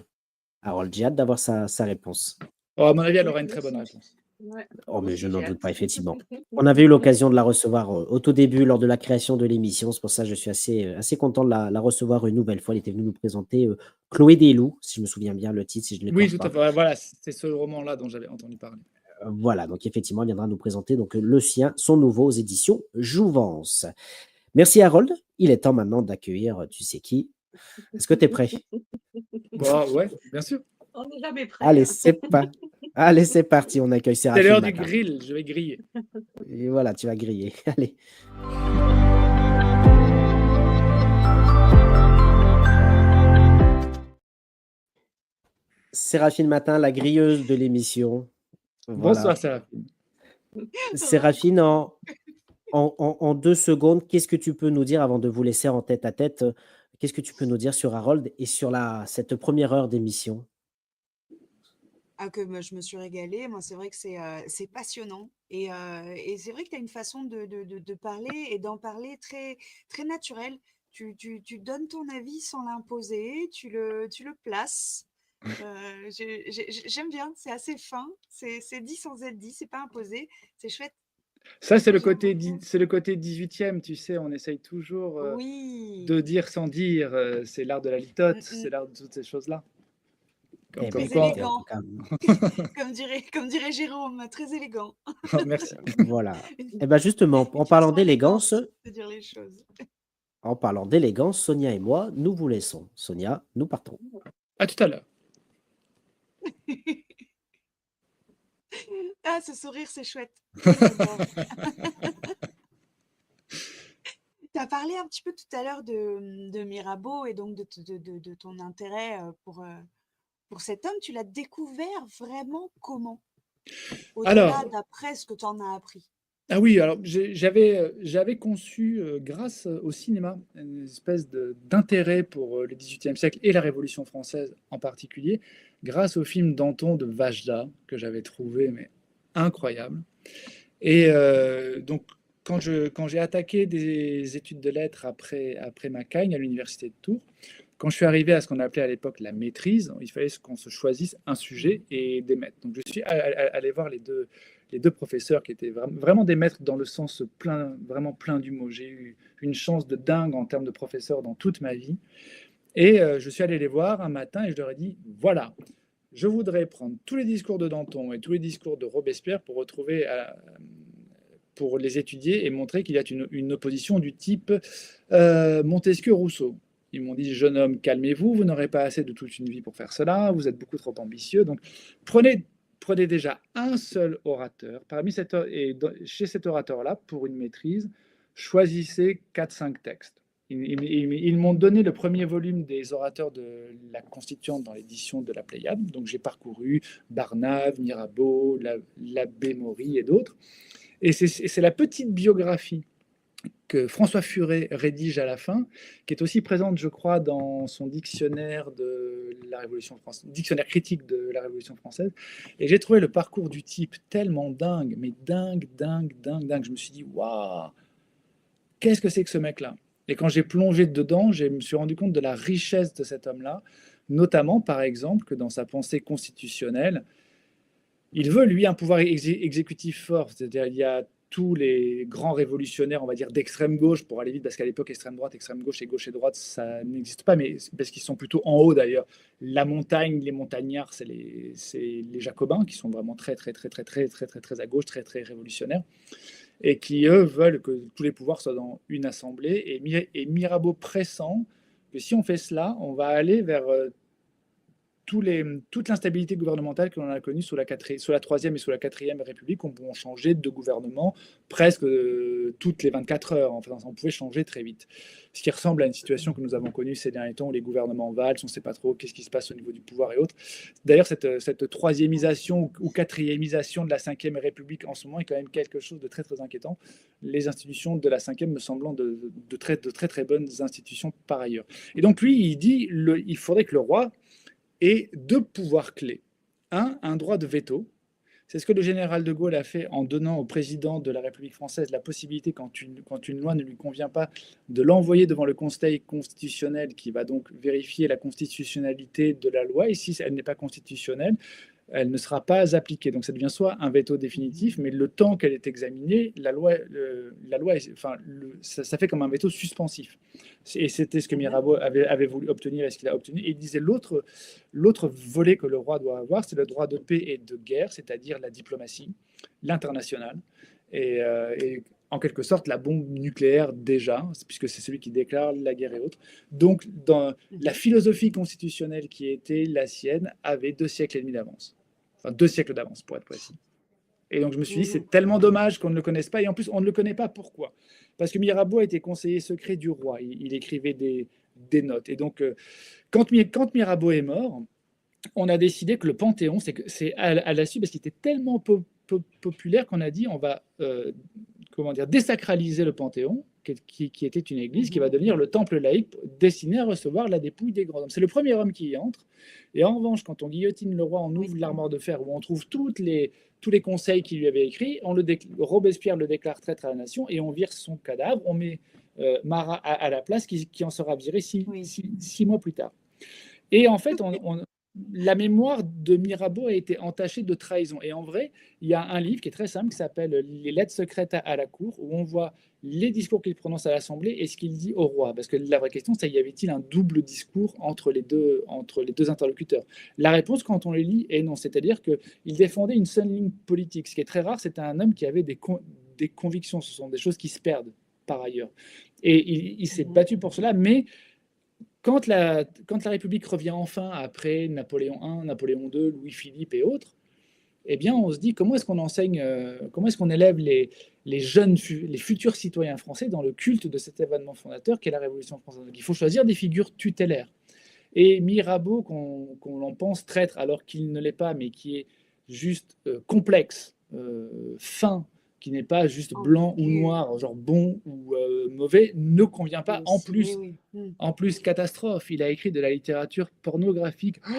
Harold. J'ai hâte d'avoir sa réponse. Oh, à mon avis, elle Oui, aura une moi très bonne aussi. réponse. Ouais, Oh, moi mais je aussi, n'en j'ai doute hâte. pas, effectivement. On avait eu l'occasion de la recevoir au tout début lors de la création de l'émission. C'est pour ça que je suis assez content de la recevoir une nouvelle fois. Elle était venue nous présenter Chloé des loups, si je me souviens bien le titre, si je ne Oui, l'écorche tout à pas. fait. Voilà, c'est ce roman-là dont j'avais entendu parler. Voilà, donc effectivement, elle viendra nous présenter donc, le sien, son nouveau aux éditions Jouvence. Merci Harold. Il est temps maintenant d'accueillir, tu sais qui. Est-ce que tu es prêt? Bon, ouais, bien sûr. On n'est jamais prêt, Allez, hein. Allez, c'est parti. On accueille C'est Séraphine l'heure du Matin. grill, je vais griller. Et voilà, tu vas griller. Allez. Séraphine Matin, la grilleuse de l'émission. Voilà. Bonsoir, Séraphine. Séraphine, en 2 secondes, qu'est-ce que tu peux nous dire avant de vous laisser en tête à tête? Qu'est-ce que tu peux nous dire sur Harold et sur cette première heure d'émission? Ah, que moi, je me suis régalée. Moi, c'est vrai que c'est passionnant. Et c'est vrai que tu as une façon de parler et d'en parler très, très naturelle. Tu donnes ton avis sans l'imposer, tu le places. J'aime bien, c'est assez fin, c'est dit sans être dit, c'est pas imposé, c'est chouette. Ça, c'est le J'aime côté, beaucoup. c'est le côté 18e, tu sais, on essaye toujours Oui. de dire sans dire, c'est l'art de la Mm, litote, mm. c'est l'art de toutes ces choses-là. Eh ben, Comme Très quoi, écoutez, en élégant, tout cas, comme dirait Jérôme, très élégant. merci. voilà. Eh ben, justement, Et tu as son élégance de dire les choses. en parlant d'élégance, Sonia et moi, nous vous laissons. Sonia, nous partons. À tout à l'heure. Ah, ce sourire, c'est chouette. J'adore. Tu as parlé un petit peu tout à l'heure de Mirabeau et donc de ton intérêt pour cet homme. Tu l'as découvert vraiment comment? Alors, Au-delà d'après ce que tu en as appris. ah oui, alors j'avais conçu, grâce au cinéma, une espèce d'intérêt pour le XVIIIe siècle et la Révolution française en particulier, grâce au film Danton de Vajda, que j'avais trouvé mais incroyable. Et donc, quand j'ai attaqué des études de lettres après ma Cagne à l'université de Tours, quand je suis arrivé à ce qu'on appelait à l'époque la maîtrise, il fallait qu'on se choisisse un sujet et des maîtres. Donc je suis allé voir les deux professeurs qui étaient vraiment des maîtres dans le sens vraiment plein du mot. J'ai eu une chance de dingue en termes de professeurs dans toute ma vie. Et je suis allé les voir un matin et je leur ai dit, voilà, je voudrais prendre tous les discours de Danton et tous les discours de Robespierre pour les étudier et montrer qu'il y a une opposition du type Montesquieu-Rousseau. Ils m'ont dit, jeune homme, calmez-vous, vous n'aurez pas assez de toute une vie pour faire cela, vous êtes beaucoup trop ambitieux, donc prenez déjà un seul orateur, chez cet orateur-là, pour une maîtrise, choisissez 4-5 textes. Ils m'ont donné le premier volume des orateurs de la Constituante dans l'édition de la Pléiade, donc j'ai parcouru Barnave, Mirabeau, l'abbé Maury et d'autres, et c'est la petite biographie que François Furet rédige à la fin, qui est aussi présente, je crois, dans son dictionnaire de la Révolution française, dictionnaire critique de la Révolution française. Et j'ai trouvé le parcours du type tellement dingue, mais dingue. Je me suis dit, waouh, qu'est-ce que c'est que ce mec-là? Et quand j'ai plongé dedans, je me suis rendu compte de la richesse de cet homme-là, notamment, par exemple, que dans sa pensée constitutionnelle, il veut, lui, un pouvoir exécutif fort. C'est-à-dire, il y a tous les grands révolutionnaires, on va dire, d'extrême gauche, pour aller vite, parce qu'à l'époque, extrême droite, extrême gauche et droite, ça n'existe pas, mais parce qu'ils sont plutôt en haut d'ailleurs. La montagne, les montagnards, c'est les Jacobins, qui sont vraiment très à gauche, très révolutionnaires, et qui, eux, veulent que tous les pouvoirs soient dans une assemblée. Et Mirabeau pressent que si on fait cela, on va aller vers toute l'instabilité gouvernementale que l'on a connue sous la Troisième et sous la Quatrième République. On pouvait changer de gouvernement presque toutes les 24 heures. Enfin, on pouvait changer très vite. Ce qui ressemble à une situation que nous avons connue ces derniers temps où les gouvernements valsent, on ne sait pas trop qu'est-ce qui se passe au niveau du pouvoir et autres. D'ailleurs, cette troisiémisation ou quatriémisation de la Cinquième République en ce moment est quand même quelque chose de très inquiétant. Les institutions de la Cinquième me semblant de très bonnes institutions par ailleurs. Et donc lui, il dit il faudrait que le roi et deux pouvoirs clés. Un droit de veto. C'est ce que le général de Gaulle a fait en donnant au président de la République française la possibilité, quand une loi ne lui convient pas, de l'envoyer devant le Conseil constitutionnel qui va donc vérifier la constitutionnalité de la loi. Et si elle n'est pas constitutionnelle, elle ne sera pas appliquée. Donc ça devient soit un veto définitif, mais le temps qu'elle est examinée, ça fait comme un veto suspensif. Et c'était ce que Mirabeau avait voulu obtenir et ce qu'il a obtenu. Et il disait l'autre volet que le roi doit avoir, c'est le droit de paix et de guerre, c'est-à-dire la diplomatie, l'international, et en quelque sorte la bombe nucléaire déjà, puisque c'est celui qui déclare la guerre et autres. Donc dans la philosophie constitutionnelle qui était la sienne avait 2 siècles et demi d'avance. Enfin 2 siècles d'avance pour être précis. Et donc je me suis dit, c'est tellement dommage qu'on ne le connaisse pas. Et en plus, on ne le connaît pas. Pourquoi? Parce que Mirabeau a été conseiller secret du roi. Il écrivait des notes. Et donc, quand Mirabeau est mort, on a décidé que le Panthéon, c'est à la suite, parce qu'il était tellement populaire qu'on a dit, on va désacraliser le Panthéon, qui était une église, qui va devenir le temple laïque destiné à recevoir la dépouille des grands hommes. C'est le premier homme qui y entre. Et en revanche, quand on guillotine le roi, on ouvre l'armoire de fer où on trouve tous les conseils qu'il lui avait écrits. Robespierre le déclare traître à la nation et on vire son cadavre. On met Marat à la place, qui en sera viré 6 mois plus tard. Et en fait, la mémoire de Mirabeau a été entachée de trahison. Et en vrai, il y a un livre qui est très simple, qui s'appelle « Les lettres secrètes à la cour », où on voit les discours qu'il prononce à l'Assemblée et ce qu'il dit au roi. Parce que la vraie question, c'est y avait-il un double discours entre les deux interlocuteurs? La réponse, quand on le lit, est non. C'est-à-dire qu'il défendait une seule ligne politique. Ce qui est très rare, c'était un homme qui avait des convictions. Ce sont des choses qui se perdent par ailleurs. Et il s'est battu pour cela, mais quand la République revient enfin après Napoléon I, Napoléon II, Louis-Philippe et autres, eh bien, on se dit comment est-ce qu'on enseigne, comment est-ce qu'on élève les futurs citoyens français dans le culte de cet événement fondateur qu'est la Révolution française. Donc, il faut choisir des figures tutélaires. Et Mirabeau, qu'on l'en pense traître alors qu'il ne l'est pas, mais qui est juste complexe, fin, qui n'est pas juste blanc ou noir, genre bon ou mauvais, ne convient pas. En plus, catastrophe, il a écrit de la littérature pornographique. Oh,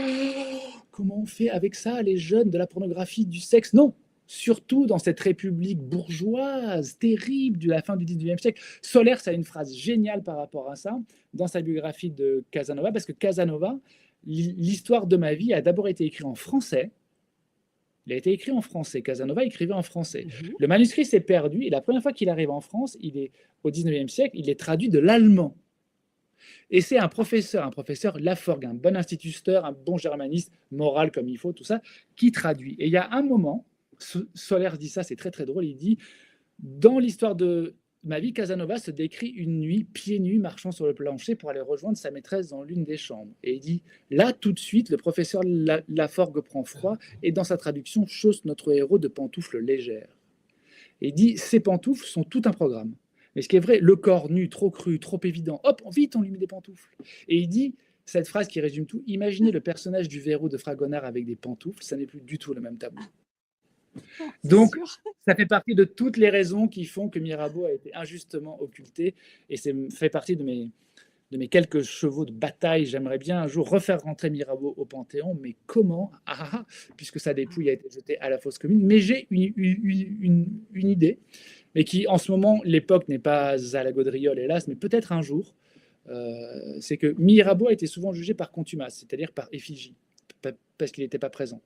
comment on fait avec ça, les jeunes, de la pornographie, du sexe? Non, surtout dans cette république bourgeoise terrible de la fin du 19e siècle. Solers a une phrase géniale par rapport à ça dans sa biographie de Casanova, parce que Casanova, l'histoire de ma vie a d'abord été écrite en français. Il a été écrit en français. Casanova écrivait en français. Le manuscrit s'est perdu et la première fois qu'il arrive en France, au 19e siècle, il est traduit de l'allemand. Et c'est un professeur Laforgue, un bon instituteur, un bon germaniste, moral comme il faut, tout ça, qui traduit. Et il y a un moment, Solers dit ça, c'est très très drôle, il dit « Dans l'histoire de ma vie, Casanova se décrit une nuit, pieds nus, marchant sur le plancher pour aller rejoindre sa maîtresse dans l'une des chambres. » Et il dit « Là, tout de suite, le professeur Laforgue prend froid et dans sa traduction, chausse notre héros de pantoufles légères. » Et il dit « Ces pantoufles sont tout un programme. » Mais ce qui est vrai, le corps nu, trop cru, trop évident, hop, vite, on lui met des pantoufles. Et il dit, cette phrase qui résume tout, imaginez le personnage du Verrou de Fragonard avec des pantoufles, ça n'est plus du tout le même tableau. Donc, ça fait partie de toutes les raisons qui font que Mirabeau a été injustement occulté, et ça fait partie de mes quelques chevaux de bataille. J'aimerais bien un jour refaire rentrer Mirabeau au Panthéon, mais comment? Puisque sa dépouille a été jetée à la fosse commune. Mais j'ai une idée, mais qui, en ce moment, l'époque n'est pas à la gaudriole, hélas, mais peut-être un jour, c'est que Mirabeau a été souvent jugé par contumace, c'est-à-dire par effigie, parce qu'il n'était pas présent.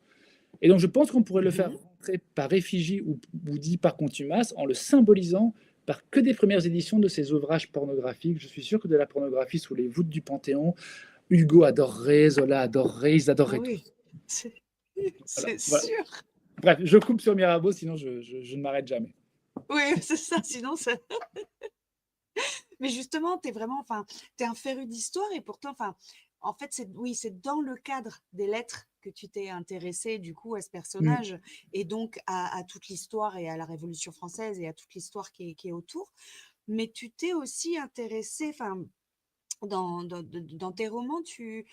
Et donc, je pense qu'on pourrait le faire rentrer par effigie ou dit par contumace, en le symbolisant par que des premières éditions de ses ouvrages pornographiques. Je suis sûr que de la pornographie sous les voûtes du Panthéon, Hugo adorerait, Zola adorerait, ils adoreraient tous. C'est voilà. sûr. Bref, je coupe sur Mirabeau, sinon je ne m'arrête jamais. Oui, c'est ça, sinon ça... Mais justement, tu es vraiment, tu es un féru d'histoire et pourtant, en fait, c'est dans le cadre des lettres que tu t'es intéressé du coup à ce personnage et donc à toute l'histoire et à la Révolution française et à toute l'histoire qui est autour. Mais tu t'es aussi intéressé, dans tes romans, tu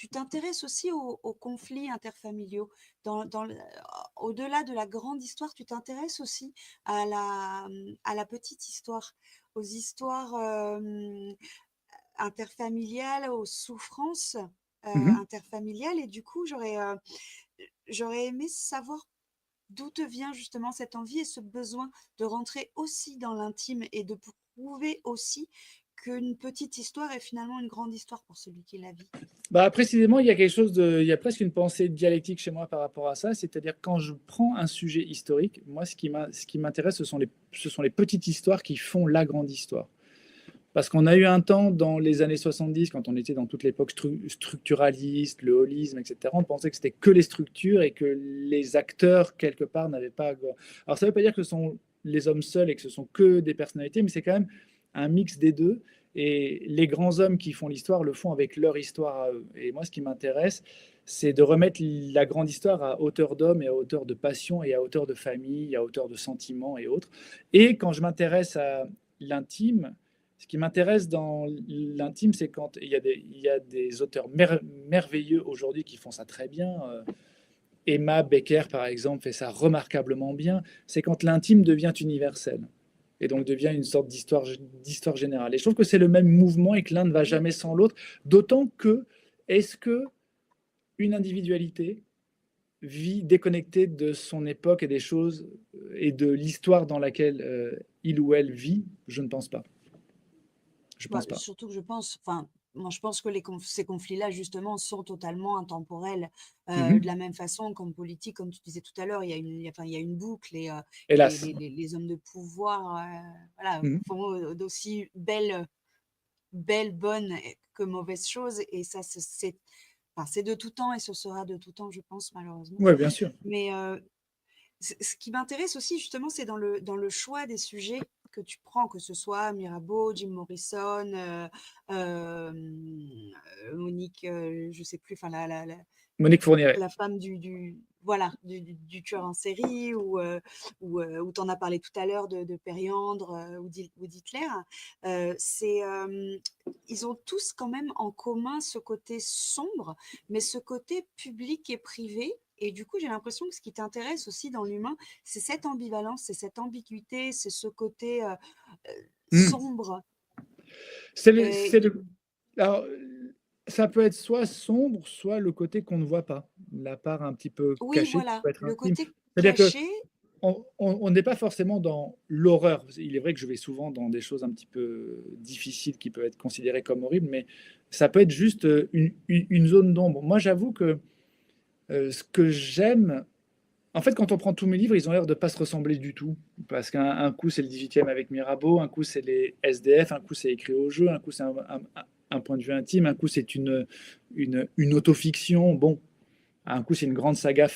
t'intéresses aussi aux conflits interfamiliaux. Au-delà de la grande histoire, tu t'intéresses aussi à la petite histoire, aux histoires interfamiliales, aux souffrances interfamiliales. Et du coup, j'aurais aimé savoir d'où te vient justement cette envie et ce besoin de rentrer aussi dans l'intime et de prouver aussi qu'une petite histoire est finalement une grande histoire pour celui qui la vit. Précisément, il y a presque une pensée dialectique chez moi par rapport à ça, c'est-à-dire quand je prends un sujet historique, moi ce qui m'intéresse, ce sont les petites histoires qui font la grande histoire. Parce qu'on a eu un temps dans les années 70, quand on était dans toute l'époque structuraliste, le holisme, etc., on pensait que c'était que les structures et que les acteurs, quelque part, n'avaient pas... Alors ça ne veut pas dire que ce sont les hommes seuls et que ce sont que des personnalités, mais c'est quand même un mix des deux. Et les grands hommes qui font l'histoire le font avec leur histoire à eux. Et moi, ce qui m'intéresse, c'est de remettre la grande histoire à hauteur d'homme et à hauteur de passion et à hauteur de famille, à hauteur de sentiments et autres. Et quand je m'intéresse à l'intime, ce qui m'intéresse dans l'intime, c'est quand il y a des auteurs merveilleux aujourd'hui qui font ça très bien. Emma Becker, par exemple, fait ça remarquablement bien. C'est quand l'intime devient universel et donc devient une sorte d'histoire générale. Et je trouve que c'est le même mouvement et que l'un ne va jamais sans l'autre. D'autant que, est-ce qu'une individualité vit déconnectée de son époque et des choses et de l'histoire dans laquelle il ou elle vit? Je ne pense pas. Je pense pas. Surtout que moi, je pense que ces conflits-là, justement, sont totalement intemporels. De la même façon qu'en politique, comme tu disais tout à l'heure, il y a une boucle et les hommes de pouvoir font d'aussi belles, bonnes que mauvaises choses. Et ça, c'est de tout temps et ce sera de tout temps, je pense, malheureusement. Oui, bien sûr. Mais ce qui m'intéresse aussi, justement, c'est dans le choix des sujets que tu prends, que ce soit Mirabeau, Jim Morrison, Monique, je sais plus, Monique Fourniret. La femme du tueur en série, ou tu en as parlé tout à l'heure de Périandre ou d'Hitler. Ils ont tous quand même en commun ce côté sombre, mais ce côté public et privé. Et du coup, j'ai l'impression que ce qui t'intéresse aussi dans l'humain, c'est cette ambivalence, c'est cette ambiguïté, c'est ce côté sombre. Alors, ça peut être soit sombre, soit le côté qu'on ne voit pas, la part un petit peu cachée. Oui, voilà, Peut être le intime. côté C'est-à-dire caché. on n'est pas forcément dans l'horreur. Il est vrai que je vais souvent dans des choses un petit peu difficiles qui peuvent être considérées comme horribles, mais ça peut être juste une zone d'ombre. Moi, j'avoue que ce que j'aime, en fait, quand on prend tous mes livres, ils ont l'air de ne pas se ressembler du tout. Parce qu'un coup, c'est le 18e avec Mirabeau, un coup, c'est les SDF, un coup, c'est écrit au jeu, un coup, c'est un point de vue intime, un coup, c'est une autofiction. Bon, un coup, c'est une grande saga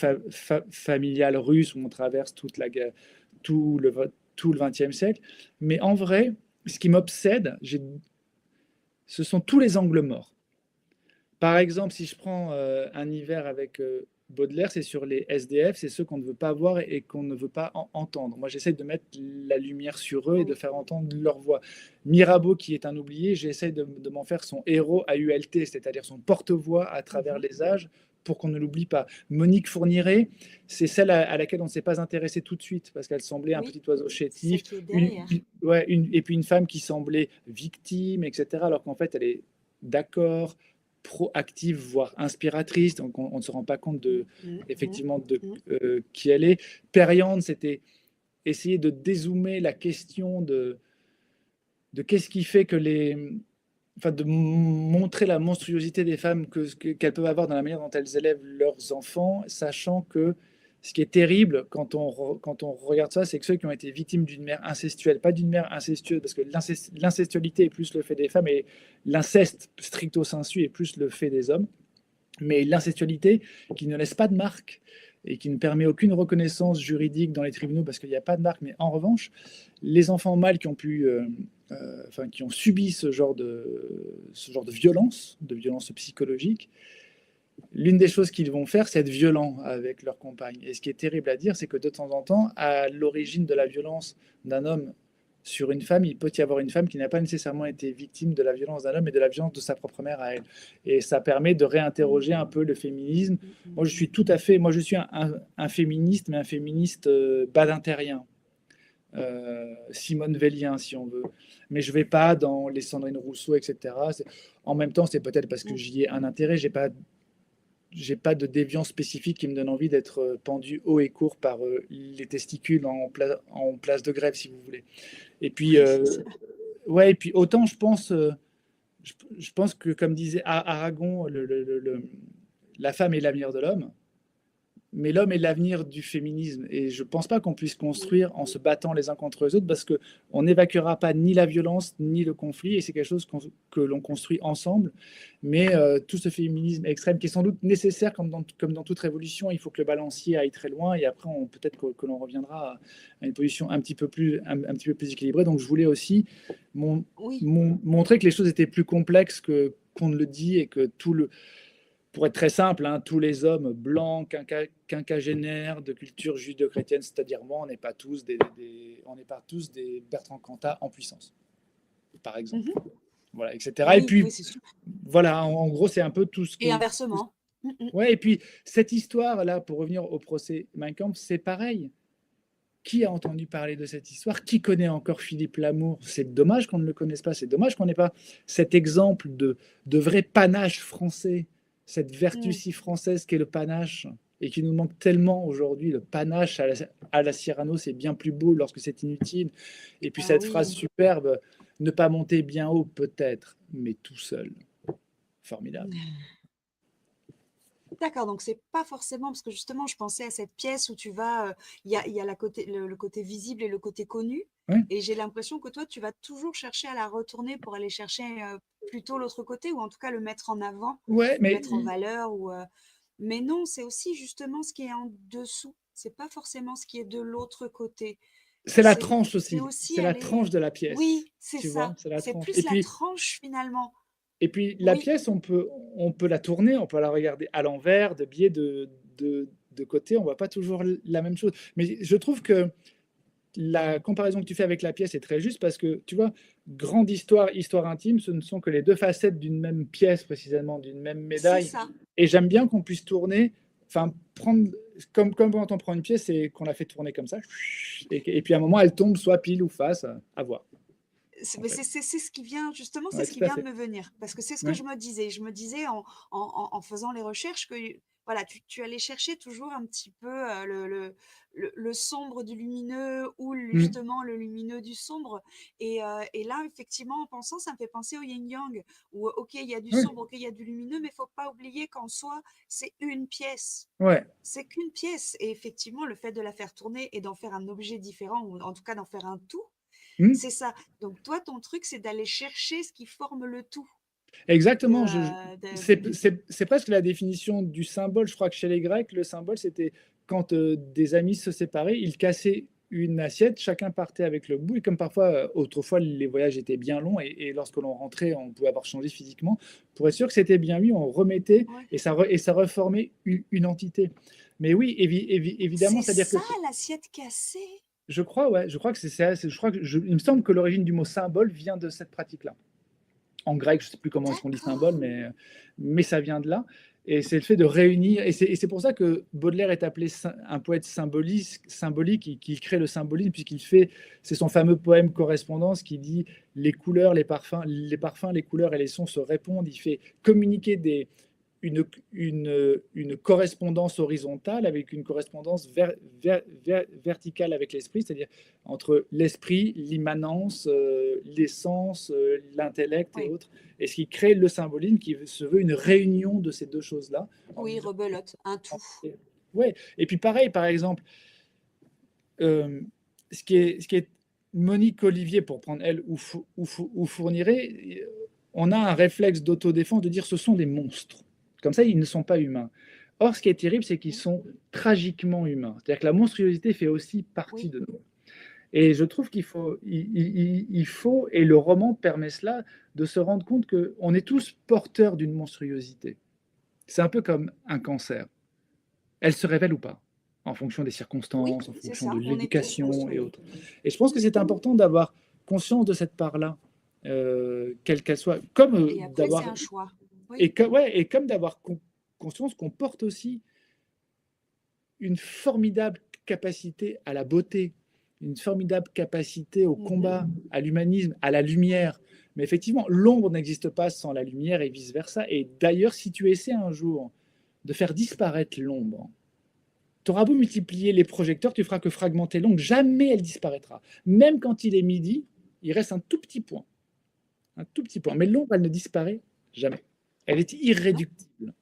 familiale russe où on traverse tout le, tout le XXe siècle. Mais en vrai, ce qui m'obsède, ce sont tous les angles morts. Par exemple, si je prends un hiver avec Baudelaire, c'est sur les SDF, c'est ceux qu'on ne veut pas voir et qu'on ne veut pas entendre. Moi, j'essaie de mettre la lumière sur eux et de faire entendre leur voix. Mirabeau, qui est un oublié, j'essaie de m'en faire son héros AULT, c'est-à-dire son porte-voix à travers les âges, pour qu'on ne l'oublie pas. Monique Fourniret, c'est celle à laquelle on ne s'est pas intéressé tout de suite, parce qu'elle semblait un petit oiseau chétif, et puis une femme qui semblait victime, etc., alors qu'en fait, elle est d'accord, proactive, voire inspiratrice, donc on ne se rend pas compte effectivement de qui elle est. Periande, c'était essayer de dézoomer la question de qu'est-ce qui fait que de montrer la monstruosité des femmes qu'elles peuvent avoir dans la manière dont elles élèvent leurs enfants, sachant que ce qui est terrible quand on regarde ça, c'est que ceux qui ont été victimes d'une mère incestuelle, pas d'une mère incestueuse, parce que l'incestualité est plus le fait des femmes et l'inceste stricto sensu est plus le fait des hommes, mais l'incestualité qui ne laisse pas de marque et qui ne permet aucune reconnaissance juridique dans les tribunaux parce qu'il n'y a pas de marque, mais en revanche, les enfants mâles qui ont subi ce genre de violence psychologique, l'une des choses qu'ils vont faire, c'est être violents avec leur compagne. Et ce qui est terrible à dire, c'est que de temps en temps, à l'origine de la violence d'un homme sur une femme, il peut y avoir une femme qui n'a pas nécessairement été victime de la violence d'un homme, mais de la violence de sa propre mère à elle. Et ça permet de réinterroger un peu le féminisme. Moi, je suis un féministe, mais un féministe badinterien. Simone Veilien, si on veut. Mais je ne vais pas dans les Sandrine Rousseau, etc. En même temps, c'est peut-être parce que j'y ai un intérêt. J'ai pas de déviance spécifique qui me donne envie d'être pendu haut et court par les testicules en place de grève, si vous voulez. Et puis, et puis autant je pense que, comme disait Aragon, la femme est l'avenir de l'homme, mais l'homme est l'avenir du féminisme. Et je ne pense pas qu'on puisse construire en se battant les uns contre les autres, parce qu'on n'évacuera pas ni la violence, ni le conflit, et c'est quelque chose que l'on construit ensemble. Mais tout ce féminisme extrême, qui est sans doute nécessaire, comme dans toute révolution, il faut que le balancier aille très loin, et après, peut-être que l'on reviendra à une position un petit peu plus équilibrée. Donc, je voulais aussi montrer que les choses étaient plus complexes qu'on ne le dit, et que pour être très simple, tous les hommes blancs, quinquagénaires, de culture judéo-chrétienne, c'est-à-dire moi, on n'est pas tous des Bertrand Cantat en puissance, par exemple. Voilà, etc. Et puis, voilà, en gros, c'est un peu tout ce qui... Et inversement. Ouais, et puis, cette histoire-là, pour revenir au procès Mein Kampf, c'est pareil. Qui a entendu parler de cette histoire? Qui connaît encore Philippe Lamour? C'est dommage qu'on ne le connaisse pas. C'est dommage qu'on n'ait pas cet exemple de vrai panache français, cette vertu si française qu'est le panache, et qui nous manque tellement aujourd'hui. Le panache à la Cyrano, c'est bien plus beau lorsque c'est inutile. Et puis cette phrase superbe, ne pas monter bien haut peut-être, mais tout seul. Formidable. D'accord, donc c'est pas forcément, parce que justement, je pensais à cette pièce où tu vas, il y a le côté visible et le côté connu, et j'ai l'impression que toi, tu vas toujours chercher à la retourner pour aller chercher plutôt l'autre côté, ou en tout cas le mettre en avant, le mettre en valeur. Mais non, c'est aussi justement ce qui est en dessous, c'est pas forcément ce qui est de l'autre côté. C'est la tranche aussi, c'est la tranche de la pièce. Oui, c'est ça, c'est plus la tranche finalement. Et puis la pièce, on peut la tourner, on peut la regarder à l'envers, de biais, de côté, on ne voit pas toujours la même chose. Mais je trouve que la comparaison que tu fais avec la pièce est très juste, parce que, tu vois, grande histoire, histoire intime, ce ne sont que les deux facettes d'une même pièce, précisément, d'une même médaille. C'est ça. Et j'aime bien qu'on puisse tourner, prendre, comme quand on prend une pièce et qu'on la fait tourner comme ça, et puis à un moment, elle tombe soit pile ou face, à voir. C'est ce qui vient, justement, c'est ce qui vient de me venir. Parce que c'est ce que je me disais. Je me disais en faisant les recherches que voilà, tu allais chercher toujours un petit peu le sombre du lumineux ou justement le lumineux du sombre. Et là, effectivement, en pensant, ça me fait penser au yin-yang, où, ok, il y a du Oui, sombre, ok, il y a du lumineux, mais il ne faut pas oublier qu'en soi, c'est une pièce. ouais, C'est qu'une pièce. Et effectivement, le fait de la faire tourner et d'en faire un objet différent, ou en tout cas d'en faire un tout, hmm, c'est ça. Donc toi, ton truc, c'est d'aller chercher ce qui forme le tout. exactement. De- C'est presque la définition du symbole. Je crois que chez les Grecs, le symbole, c'était quand des amis se séparaient, ils cassaient une assiette, chacun partait avec le bout. Et comme parfois, autrefois, les voyages étaient bien longs et lorsque l'on rentrait, on pouvait avoir changé physiquement. Pour être sûr que c'était bien mis, on remettait Ouais. et ça reformait une entité. Mais oui, évidemment, C'est c'est-à-dire que ça, l'assiette cassée. je crois, ouais, je crois que c'est ça. Il me semble que l'origine du mot symbole vient de cette pratique-là. En grec, je ne sais plus comment est-ce qu'on dit symbole, D'accord. mais ça vient de là. Et c'est le fait de réunir. Et c'est pour ça que Baudelaire est appelé un poète symbolique, qui crée le symbolisme, puisqu'il fait, c'est son fameux poème Correspondance qui dit les couleurs, les parfums, les couleurs et les sons se répondent. Il fait communiquer une correspondance horizontale avec une correspondance verticale avec l'esprit, c'est-à-dire entre l'esprit, l'immanence, l'essence, l'intellect et Oui, autres. Et ce qui crée le symbolisme qui se veut une réunion de ces deux choses-là. oui, rebelote, un tout. Ouais. Et puis pareil, par exemple, euh, ce qui est Monique Olivier, pour prendre elle, ou Fourniret, on a un réflexe d'autodéfense de dire ce sont des monstres. Comme ça, ils ne sont pas humains. Or, ce qui est terrible, c'est qu'ils sont tragiquement humains. C'est-à-dire que la monstruosité fait aussi partie Oui. de nous. Et je trouve qu'il faut, il faut, et le roman permet cela, de se rendre compte qu'on est tous porteurs d'une monstruosité. C'est un peu comme un cancer. Elle se révèle ou pas, en fonction des Oui, circonstances, en c'est fonction de ça. On est tous l'éducation et monstrueux. autres. Et je pense que c'est important d'avoir conscience de cette part-là, quelle qu'elle soit, comme Et après, c'est d'avoir un choix. Oui. et comme d'avoir conscience qu'on porte aussi une formidable capacité à la beauté, une formidable capacité au combat, à l'humanisme, à la lumière. Mais effectivement, l'ombre n'existe pas sans la lumière et vice-versa. Et d'ailleurs, si tu essaies un jour de faire disparaître l'ombre, tu auras beau multiplier les projecteurs, tu feras que fragmenter l'ombre, jamais elle disparaîtra. Même quand il est midi, il reste un tout petit point. Un tout petit point. Mais l'ombre, elle ne disparaît jamais. Elle est Non, irréductible.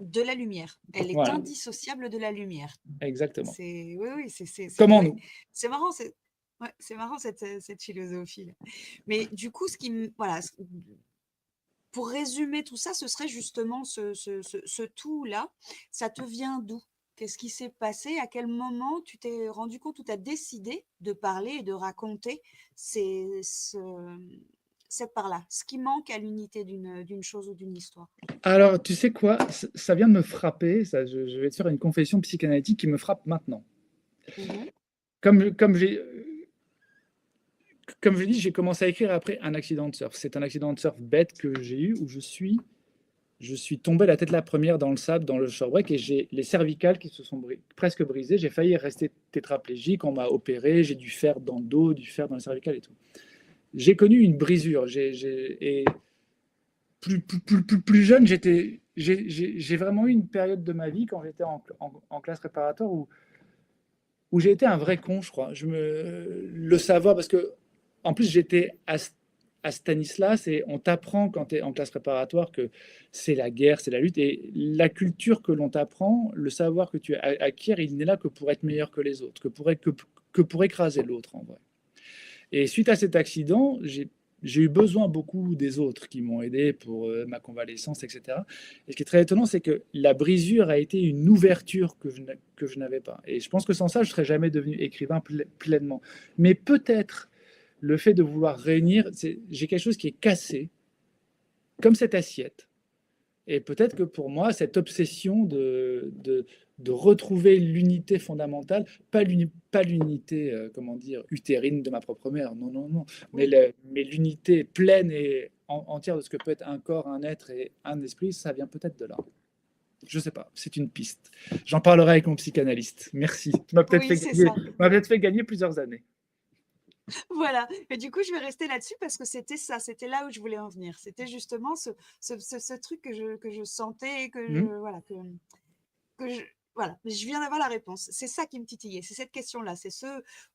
de la lumière. Elle est Voilà, indissociable de la lumière. exactement. Oui, oui, c'est Comme en ouais. nous. C'est marrant, c'est marrant cette philosophie-là. Mais du coup, voilà, pour résumer tout ça, ce serait justement ce tout-là. Ça te vient d'où? Qu'est-ce qui s'est passé? À quel moment tu t'es rendu compte ou tu as décidé de parler et de raconter cette part-là, ce qui manque à l'unité d'une chose ou d'une histoire? Alors, tu sais quoi? Ça vient de me frapper. Je vais te faire une confession psychanalytique qui me frappe maintenant. Mhm. Comme, comme j'ai comme je dis, j'ai commencé à écrire après un accident de surf. C'est un accident de surf bête que j'ai eu où je suis tombé la tête la première dans le sable, dans le shorebreak, et j'ai les cervicales qui se sont presque brisées. J'ai failli rester tétraplégique. On m'a opéré. J'ai dû faire dans le dos, du fer dans les cervicales et tout. J'ai connu une brisure. Et plus jeune, j'ai vraiment eu une période de ma vie quand j'étais en classe préparatoire où j'ai été un vrai con, je crois. Le savoir, parce que en plus j'étais à Stanislas et on t'apprend quand tu es en classe préparatoire que c'est la guerre, c'est la lutte et la culture que l'on t'apprend, le savoir que tu acquiers, il n'est là que pour être meilleur que les autres, que pour écraser l'autre en vrai. Et suite à cet accident, j'ai eu besoin beaucoup des autres qui m'ont aidé pour ma convalescence, etc. Et ce qui est très étonnant, c'est que la brisure a été une ouverture que je n'avais pas. Et je pense que sans ça, je ne serais jamais devenu écrivain pleinement. Mais peut-être le fait de vouloir réunir, j'ai quelque chose qui est cassé, comme cette assiette. Et peut-être que pour moi, cette obsession de retrouver l'unité fondamentale, pas l'unité, comment dire, utérine de ma propre mère, non, non, non, mais Oui. mais l'unité pleine et entière de ce que peut être un corps, un être et un esprit, ça vient peut-être de là. Je sais pas, c'est une piste. J'en parlerai avec mon psychanalyste. Merci. Tu m'as peut-être Oui, c'est ça. fait gagner plusieurs années. Voilà. Et du coup, je vais rester là-dessus parce que c'était ça, c'était là où je voulais en venir. C'était justement ce truc que je sentais, Mhm. voilà, que je, voilà, je viens d'avoir la réponse. C'est ça qui me titillait, c'est cette question-là. C'est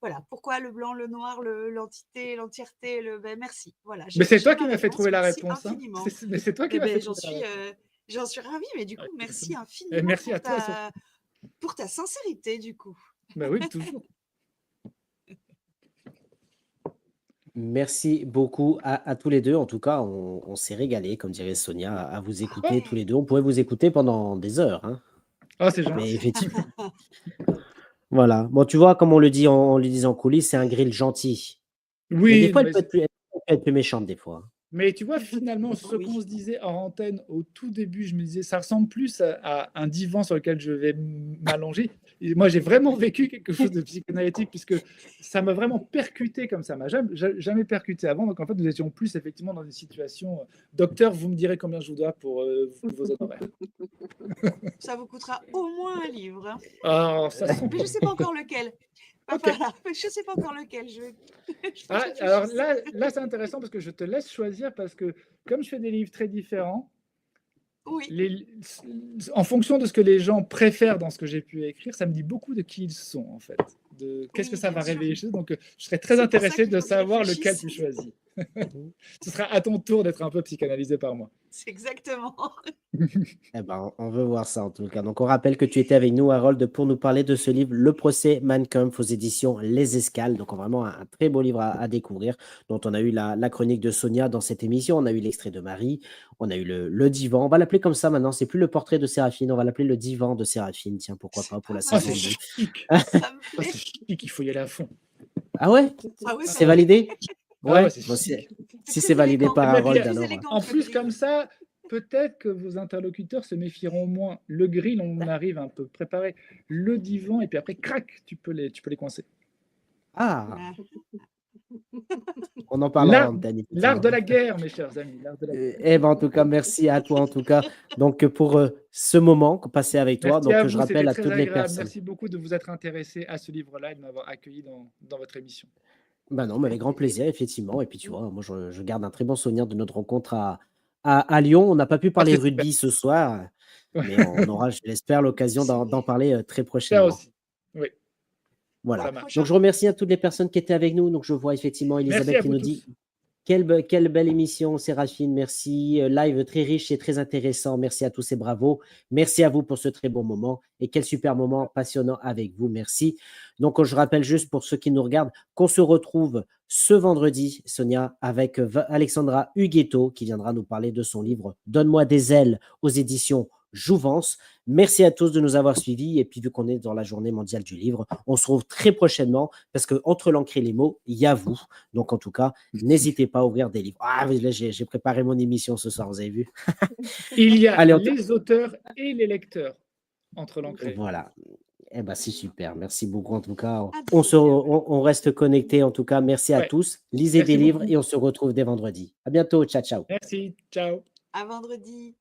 voilà, pourquoi le blanc, le noir, l'entité, l'entièreté, ben merci. Voilà, Mais c'est j'ai toi ma qui m'as fait réponse. trouver la Merci réponse, hein. infiniment. Mais c'est toi qui Eh m'as fait ben, trouver la réponse. j'en suis ravie, mais du Ouais, coup, merci exactement. Et infiniment merci à toi surtout. pour ta sincérité, du coup. Bah oui, toujours. Merci beaucoup à tous les deux. En tout cas, on s'est régalé, comme dirait Sonia, à vous écouter tous Ouais. les deux. On pourrait vous écouter pendant des heures, hein. Ah, c'est Mais gentil. effectivement, voilà. Bon, tu vois, comme on le dit on le disait en coulisses, c'est un grill gentil. Mais des Oui, fois, non, elle peut être plus méchante des fois. mais tu vois, finalement, ce qu'on Oui. se disait en antenne au tout début, je me disais, ça ressemble plus à un divan sur lequel je vais m'allonger. Et moi, j'ai vraiment vécu quelque chose de psychanalytique puisque ça m'a vraiment percuté comme ça m'a jamais percuté avant. Donc, en fait, nous étions plus effectivement dans une situation, docteur, vous me direz combien je vous dois pour vos honoraires. Ça vous coûtera au moins un livre, hein. Ah, ça sent Mais je ne sais pas encore lequel. Bah, Ok. voilà, je ne sais pas encore lequel. Je faut que je Alors réfléchisse. là c'est intéressant parce que je te laisse choisir parce que comme je fais des livres très différents, Oui, en fonction de ce que les gens préfèrent dans ce que j'ai pu écrire, ça me dit beaucoup de qui ils sont en fait, de qu'est-ce que oui, ça bien va sûr. réveiller chez eux. Donc je serais très C'est pour ça intéressé qu'il de faut que je savoir lequel réfléchisse. tu choisis. Ce sera à ton tour d'être un peu psychanalysé par moi. C'est exactement. Eh ben, on veut voir ça en tout cas. Donc, on rappelle que tu étais avec nous, Harold, pour nous parler de ce livre, Le procès Mein Kampf aux éditions Les Escales. Donc, vraiment un très beau livre à découvrir, dont on a eu la chronique de Sonia dans cette émission. On a eu l'extrait de Marie. On a eu le divan. On va l'appeler comme ça maintenant. C'est plus le portrait de Séraphine. On va l'appeler le divan de Séraphine. Tiens, pourquoi C'est pas pour pas la Ah, mal. saison c'est 2. chic. Ça me Ah, plaît. c'est chic, il faut y aller à fond. Ah ouais? Ah oui, C'est bah oui. validé? Ah ouais, Ouais. c'est Bon, chic. C'est si très c'est validé élégant. par Et puis, Harold, Très alors. élégant en que le plus, grill. comme ça, peut-être que vos interlocuteurs se méfieront moins. Le grill, on arrive un peu préparé. Le divan, et puis après, crac, tu peux les coincer. Ah, Ah, on en parlera en L'art antenne, l'art effectivement. de la guerre, mes chers amis, l'art de la guerre. Eh ben, en tout cas, merci à toi, en tout cas, donc, pour ce moment passé avec toi. Merci à Donc, je vous, c'était rappelle à très toutes les agréable. personnes. Merci beaucoup de vous être intéressé à ce livre-là et de m'avoir accueilli dans votre émission. Ben non, mais avec grand plaisir, effectivement. Et puis, tu vois, moi, je garde un très bon souvenir de notre rencontre à Lyon. On n'a pas pu Ah, parler c'est super. rugby ce soir, mais on aura, je l'espère, l'occasion c'est d'en vrai. parler très Ça prochainement. aussi. Oui, Pour Voilà. un ça marche. Donc, prochain. je remercie à toutes les personnes qui étaient avec nous. Donc, je vois effectivement Merci Elisabeth à qui vous nous dit tous. quelle belle émission, Séraphine. Merci. Live très riche et très intéressant. Merci à tous et bravo. Merci à vous pour ce très bon moment. Et quel super moment passionnant avec vous. Merci. Donc, je rappelle juste pour ceux qui nous regardent qu'on se retrouve ce vendredi, Sonia, avec Alexandra Huguetto qui viendra nous parler de son livre Donne-moi des ailes aux éditions Jouvence. Merci à tous de nous avoir suivis. Et puis, vu qu'on est dans la journée mondiale du livre, on se retrouve très prochainement parce que entre l'encre et les mots, il y a vous. Donc, en tout cas, n'hésitez pas à ouvrir des livres. Ah, oui, là, j'ai préparé mon émission ce soir, vous avez vu? Il y a Allez, les auteurs et les lecteurs entre l'ancré. voilà. Eh ben, c'est super. Merci beaucoup, en tout cas. Admirable. On reste connectés, en tout cas. Merci à Ouais. tous. Lisez Merci des livres beaucoup. et on se retrouve dès vendredi. À bientôt. Ciao, ciao. Merci. Ciao. À vendredi.